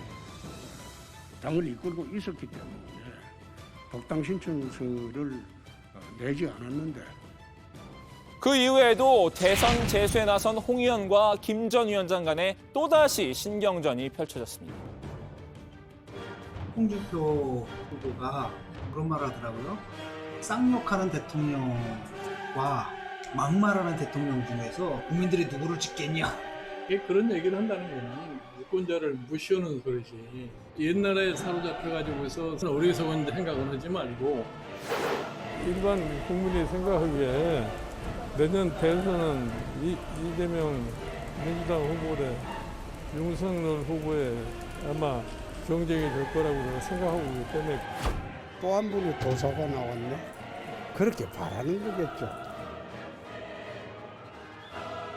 당을 이끌고 있었기 때문에 복당 신청서를 내지 않았는데
그 이후에도 대선 재수에 나선 홍 의원과 김 전 위원장 간에 또다시 신경전이 펼쳐졌습니다.
홍준표 후보가 그런 말 하더라고요. 쌍욕하는 대통령과 막말하는 대통령 중에서 국민들이 누구를 찍겠냐.
그런 얘기를 한다는 거는 유권자를 무시하는 소리지. 옛날에 사로잡혀가지고서 어리석은 생각은 하지 말고
일반 국민이 생각하기에 내년 대선은 이재명 민주당 후보래 윤석열 후보에 아마 경쟁이 될 거라고 생각하고 있기 때문에
또 한 분의 도사가 나왔네. 그렇게 바라는 거겠죠.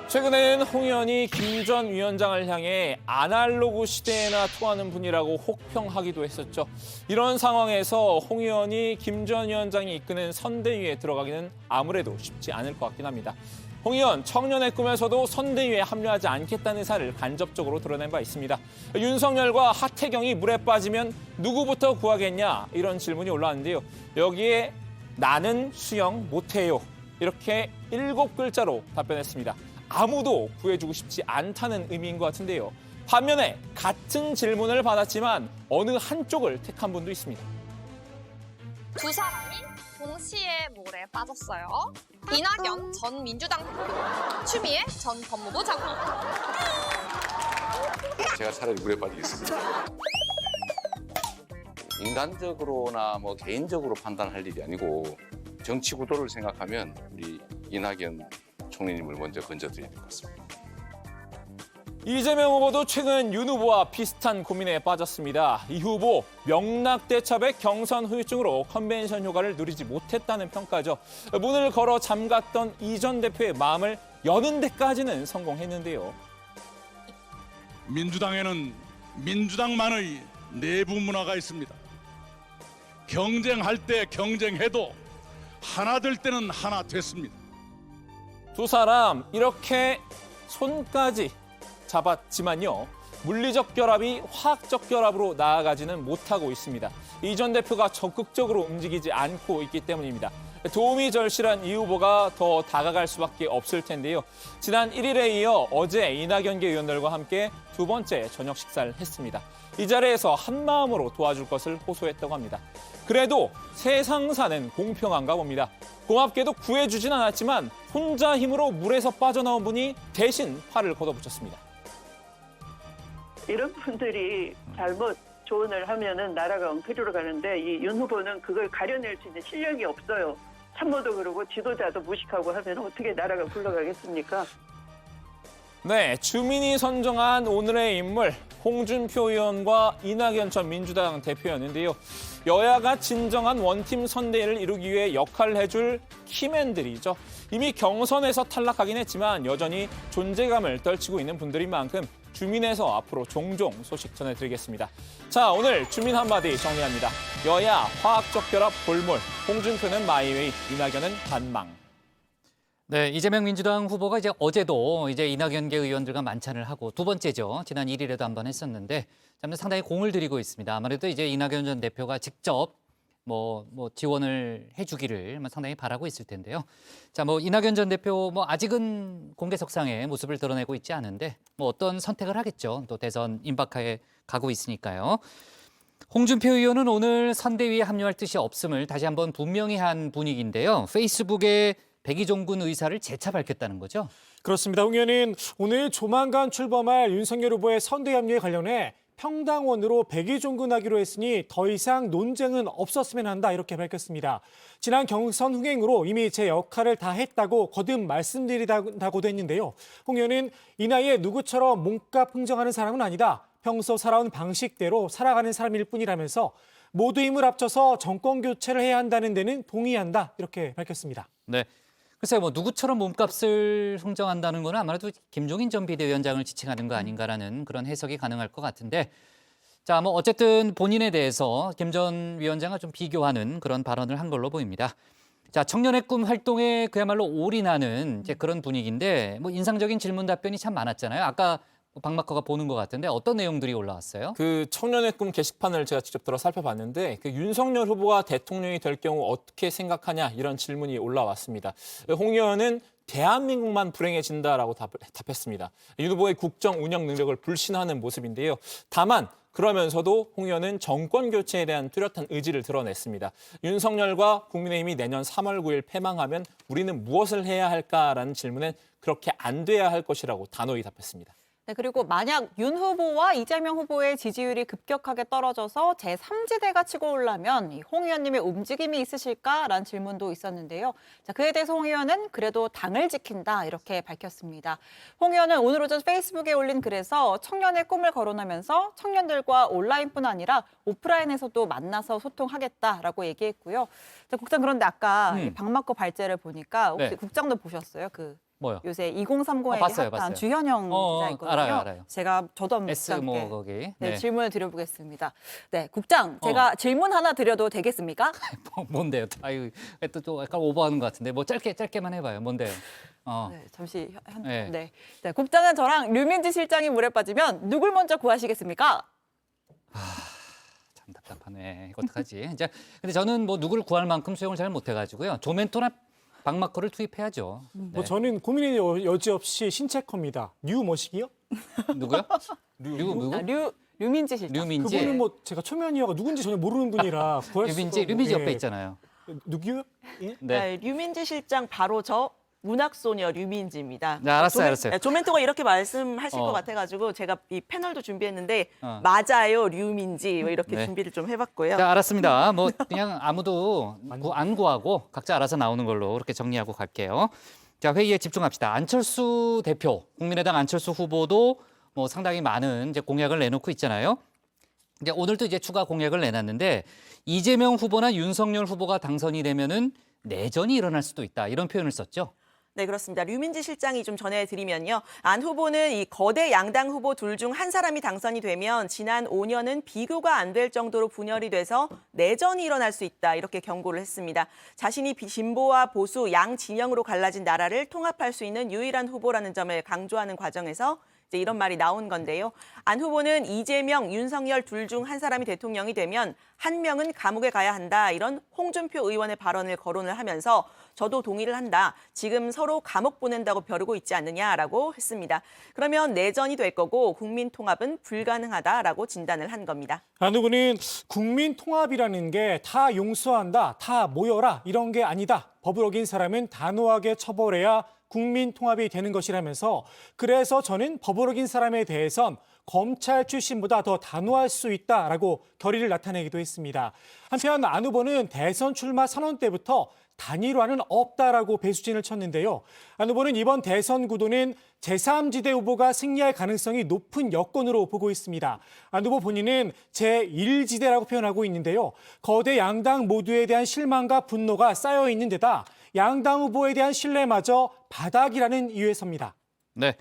최근엔 홍 의원이 김 전 위원장을 향해 아날로그 시대에나 토하는 분이라고 혹평하기도 했었죠. 이런 상황에서 홍 의원이 김 전 위원장이 이끄는 선대위에 들어가기는 아무래도 쉽지 않을 것 같긴 합니다. 홍 의원, 청년의 꿈에서도 선대위에 합류하지 않겠다는 의사를 간접적으로 드러낸 바 있습니다. 윤석열과 하태경이 물에 빠지면 누구부터 구하겠냐 이런 질문이 올라왔는데요. 여기에 나는 수영 못해요. 이렇게 7글자로 답변했습니다. 아무도 구해주고 싶지 않다는 의미인 것 같은데요. 반면에 같은 질문을 받았지만 어느 한쪽을 택한 분도 있습니다.
두 사람이 동시에 물에 빠졌어요. 이낙연 전 민주당 대표, 추미애 전 법무부 장관.
제가 차라리 물에 빠지겠습니다. 인간적으로나 뭐 개인적으로 판단할 일이 아니고 정치 구도를 생각하면 우리 이낙연 총리님을 먼저 건져드려야 될 것 같습니다.
이재명 후보도 최근 윤 후보와 비슷한 고민에 빠졌습니다. 이 후보 명락대첩의 경선 후유증으로 컨벤션 효과를 누리지 못했다는 평가죠. 문을 걸어 잠갔던 이 전 대표의 마음을 여는 데까지는 성공했는데요.
민주당에는 민주당만의 내부 문화가 있습니다. 경쟁할 때 경쟁해도 하나 될 때는 하나 됐습니다.
두 사람 이렇게 손까지 잡았지만요. 물리적 결합이 화학적 결합으로 나아가지는 못하고 있습니다. 이 전 대표가 적극적으로 움직이지 않고 있기 때문입니다. 도움이 절실한 이 후보가 더 다가갈 수밖에 없을 텐데요. 지난 1일에 이어 어제 이낙연계 의원들과 함께 두 번째 저녁 식사를 했습니다. 이 자리에서 한마음으로 도와줄 것을 호소했다고 합니다. 그래도 세상사는 공평한가 봅니다. 고맙게도 구해주진 않았지만 혼자 힘으로 물에서 빠져나온 분이 대신 팔을 걷어붙였습니다.
이런 분들이 잘못 조언을 하면은 나라가 엉터리로 가는데 이 윤 후보는 그걸 가려낼 수 있는 실력이 없어요. 참모도 그러고 지도자도 무식하고 하면 어떻게 나라가 굴러가겠습니까?
네, 주민이 선정한 오늘의 인물 홍준표 의원과 이낙연 전 민주당 대표였는데요. 여야가 진정한 원팀 선대위를 이루기 위해 역할을 해줄 키맨들이죠. 이미 경선에서 탈락하긴 했지만 여전히 존재감을 떨치고 있는 분들인 만큼 주민에서 앞으로 종종 소식 전해드리겠습니다. 자, 오늘 주민 한마디 정리합니다. 여야 화학적 결합 골몰, 홍준표는 마이웨이, 이낙연은 반망.
네, 이재명 민주당 후보가 이제 어제도 이제 이낙연계 의원들과 만찬을 하고 두 번째죠. 지난 1일에도 한번 했었는데 상당히 공을 들이고 있습니다. 아무래도 이제 이낙연 전 대표가 직접 뭐 지원을 해주기를 상당히 바라고 있을 텐데요. 자, 이낙연 전 대표 아직은 공개석상에 모습을 드러내고 있지 않은데 어떤 선택을 하겠죠. 또 대선 임박하에 가고 있으니까요. 홍준표 의원은 오늘 선대위에 합류할 뜻이 없음을 다시 한번 분명히 한 분위기인데요. 페이스북에 백의종군 의사를 재차 밝혔다는 거죠.
그렇습니다. 홍 의원은 오늘 조만간 출범할 윤석열 후보의 선대 합류에 관련해 평당원으로 백의종군하기로 했으니 더 이상 논쟁은 없었으면 한다 이렇게 밝혔습니다. 지난 경선 흥행으로 이미 제 역할을 다 했다고 거듭 말씀드리다고도 했는데요. 홍 의원은 이 나이에 누구처럼 몸값 흥정하는 사람은 아니다. 평소 살아온 방식대로 살아가는 사람일 뿐이라면서 모두 힘을 합쳐서 정권 교체를 해야 한다는 데는 동의한다 이렇게 밝혔습니다.
네. 글쎄요, 뭐 누구처럼 몸값을 흥정한다는 거는 아무래도 김종인 전 비대위원장을 지칭하는 거 아닌가라는 그런 해석이 가능할 것 같은데, 자, 뭐 어쨌든 본인에 대해서 김 전 위원장과 좀 비교하는 그런 발언을 한 걸로 보입니다. 자, 청년의 꿈 활동에 그야말로 올인하는 이제 그런 분위기인데, 뭐 인상적인 질문 답변이 참 많았잖아요. 아까 박마커가 보는 것 같은데 어떤 내용들이 올라왔어요?
그 청년의 꿈 게시판을 제가 직접 들어 살펴봤는데 그 윤석열 후보가 대통령이 될 경우 어떻게 생각하냐 이런 질문이 올라왔습니다. 홍 의원은 대한민국만 불행해진다라고 답했습니다. 윤 후보의 국정 운영 능력을 불신하는 모습인데요. 다만 그러면서도 홍 의원은 정권 교체에 대한 뚜렷한 의지를 드러냈습니다. 윤석열과 국민의힘이 내년 3월 9일 패망하면 우리는 무엇을 해야 할까라는 질문엔 그렇게 안 돼야 할 것이라고 단호히 답했습니다.
네, 그리고 만약 윤 후보와 이재명 후보의 지지율이 급격하게 떨어져서 제3지대가 치고 올라면 홍 의원님의 움직임이 있으실까라는 질문도 있었는데요. 자, 그에 대해서 홍 의원은 그래도 당을 지킨다 이렇게 밝혔습니다. 홍 의원은 오늘 오전 페이스북에 올린 글에서 청년의 꿈을 거론하면서 청년들과 온라인뿐 아니라 오프라인에서도 만나서 소통하겠다라고 얘기했고요. 자, 국장 그런데 아까 박마커 발제를 보니까 혹시
네.
국장도 보셨어요?
뭐요?
요새 2030에게
봤어요,
핫한
봤어요.
주현영 기자 있거든요.
알아요.
저도 한번
S 뭐
국장께
거기.
네, 질문을 드려보겠습니다. 네, 국장, 제가 질문 하나 드려도 되겠습니까?
뭔데요? 아유, 또 약간 오버하는 것 같은데 뭐 짧게만 해봐요. 뭔데요?
네, 잠시
네.
네, 국장은 저랑 류민지 실장이 물에 빠지면 누굴 먼저 구하시겠습니까?
참 답답하네. 이거 어떡하지? 이제 근데 저는 뭐 누구를 구할 만큼 수용을 잘 못해가지고요. 조멘토나 박마커를 투입해야죠. 네.
뭐 저는 고민의 여지 없이 신체커입니다. 류 뭐시기요?
누구요? 누구?
류민지 실장.
류민지.
그분은 뭐 제가 초면이어가 누군지 전혀 모르는 분이라 구할 수가
류민지
없고,
옆에
예.
있잖아요.
누구요? 예?
네, 류민지 실장 바로 저 문학소녀 류민지입니다.
네, 알았어요.
조멘토가 이렇게 말씀하실 것 같아가지고 제가 이 패널도 준비했는데 맞아요, 류민지 이렇게
네.
준비를 좀 해봤고요.
자, 알았습니다. 뭐 그냥 아무도 안 구하고 각자 알아서 나오는 걸로 그렇게 정리하고 갈게요. 자, 회의에 집중합시다. 안철수 대표, 국민의당 안철수 후보도 뭐 상당히 많은 이제 공약을 내놓고 있잖아요. 이제 오늘도 이제 추가 공약을 내놨는데 이재명 후보나 윤석열 후보가 당선이 되면은 내전이 일어날 수도 있다 이런 표현을 썼죠.
네, 그렇습니다. 류민지 실장이 좀 전해드리면요. 안 후보는 이 거대 양당 후보 둘 중 한 사람이 당선이 되면 지난 5년은 비교가 안 될 정도로 분열이 돼서 내전이 일어날 수 있다. 이렇게 경고를 했습니다. 자신이 진보와 보수 양 진영으로 갈라진 나라를 통합할 수 있는 유일한 후보라는 점을 강조하는 과정에서 이제 이런 말이 나온 건데요. 안 후보는 이재명, 윤석열 둘 중 한 사람이 대통령이 되면 한 명은 감옥에 가야 한다. 이런 홍준표 의원의 발언을 거론을 하면서 저도 동의를 한다. 지금 서로 감옥 보낸다고 벼르고 있지 않느냐라고 했습니다. 그러면 내전이 될 거고 국민 통합은 불가능하다라고 진단을 한 겁니다.
안 후보는 국민 통합이라는 게 다 용서한다, 다 모여라 이런 게 아니다. 법을 어긴 사람은 단호하게 처벌해야 국민 통합이 되는 것이라면서 그래서 저는 법을 어긴 사람에 대해선 검찰 출신보다 더 단호할 수 있다라고 결의를 나타내기도 했습니다. 한편 안 후보는 대선 출마 선언 때부터 단일화는 없다라고 배수진을 쳤는데요. 안 후보는 이번 대선 구도는 제3지대 후보가 승리할 가능성이 높은 여건으로 보고 있습니다. 안 후보 본인은 제1지대라고 표현하고 있는데요. 거대 양당 모두에 대한 실망과 분노가 쌓여 있는 데다 양당 후보에 대한 신뢰마저 바닥이라는 이유에서입니다.
네.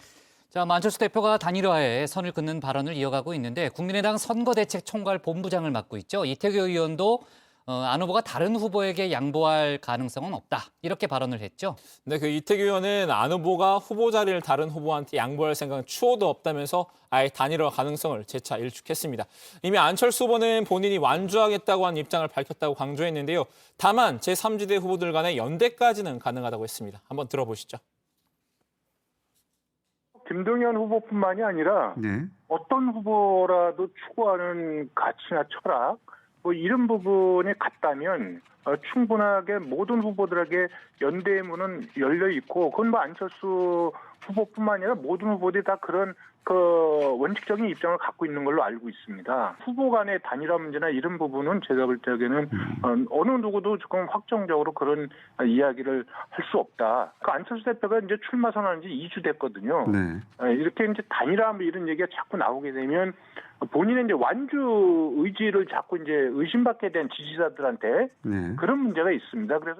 자, 안철수 대표가 단일화에 선을 긋는 발언을 이어가고 있는데 국민의당 선거대책총괄 본부장을 맡고 있죠. 이태규 의원도 안 후보가 다른 후보에게 양보할 가능성은 없다. 이렇게 발언을 했죠.
네, 그 이태규 의원은 안 후보가 후보 자리를 다른 후보한테 양보할 생각은 추호도 없다면서 아예 단일화 가능성을 재차 일축했습니다. 이미 안철수 후보는 본인이 완주하겠다고 한 입장을 밝혔다고 강조했는데요. 다만 제3지대 후보들 간의 연대까지는 가능하다고 했습니다. 한번 들어보시죠.
김동연 후보뿐만이 아니라 어떤 후보라도 추구하는 가치나 철학 뭐 이런 부분이 같다면 충분하게 모든 후보들에게 연대의 문은 열려 있고, 그건 뭐 안철수 후보뿐만 아니라 모든 후보들이 다 그런 원칙적인 입장을 갖고 있는 걸로 알고 있습니다. 후보 간의 단일화 문제나 이런 부분은 제가 볼 때에는 어느 누구도 지금 확정적으로 그런 이야기를 할 수 없다. 안철수 대표가 이제 출마 선언한 지 2주 됐거든요. 이렇게 이제 단일화 이런 얘기가 자꾸 나오게 되면 본인의 이제 완주 의지를 자꾸 이제 의심받게 된 지지자들한테 그런 문제가 있습니다. 그래서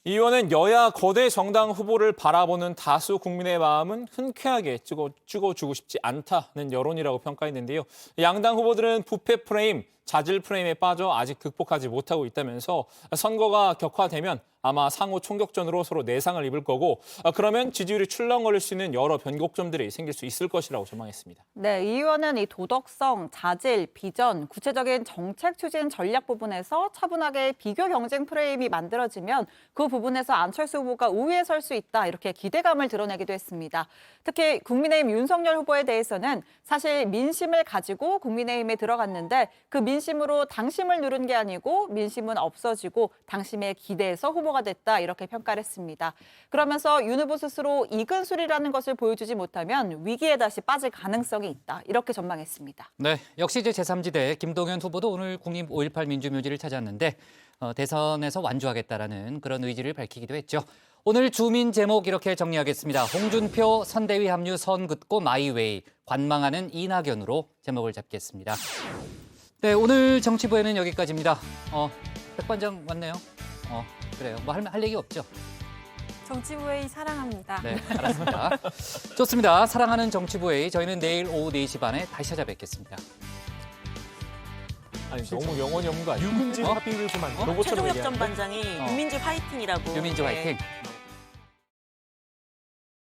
이 의원은 여야 거대 정당 후보를 바라보는 다수 국민의 마음은 흔쾌하게 찍어주고 싶지 않다는 여론이라고 평가했는데요. 양당 후보들은 부패 프레임, 자질 프레임에 빠져 아직 극복하지 못하고 있다면서 선거가 격화되면 아마 상호 총격전으로 서로 내상을 입을 거고, 그러면 지지율이 출렁거릴 수 있는 여러 변곡점들이 생길 수 있을 것이라고 전망했습니다.
네, 이 의원은 이 도덕성, 자질, 비전, 구체적인 정책 추진 전략 부분에서 차분하게 비교 경쟁 프레임이 만들어지면 그 부분에서 안철수 후보가 우위에 설 수 있다, 이렇게 기대감을 드러내기도 했습니다. 특히 국민의힘 윤석열 후보에 대해서는 사실 민심을 가지고 국민의힘에 들어갔는데 그 민심으로 당심을 누른 게 아니고 민심은 없어지고 당심에 기대해서 후보가 됐다, 이렇게 평가를 했습니다. 그러면서 윤 후보 스스로 이근술이라는 것을 보여주지 못하면 위기에 다시 빠질 가능성이 있다, 이렇게 전망했습니다.
네, 역시 이제 제3지대 김동연 후보도 오늘 국립 5.18 민주묘지를 찾았는데 대선에서 완주하겠다라는 그런 의지를 밝히기도 했죠. 오늘 주민 제목 이렇게 정리하겠습니다. 홍준표 선대위 합류 선 긋고 마이웨이, 관망하는 이낙연으로 제목을 잡겠습니다. 네, 오늘 정치부에는 여기까지입니다. 백반장 왔네요. 그래요. 뭐 할 얘기 없죠?
정치부회의 사랑합니다.
네, 알았습니다. 좋습니다. 사랑하는 정치부회의, 저희는 내일 오후 4시 반에 다시 찾아뵙겠습니다.
아니, 너무 영혼이 없는 거 아니에요?
유근진 합의를 그만.
로봇처럼
최종혁
얘기하는데?
전 반장이 유민주 화이팅이라고.
유민주 화이팅.
네.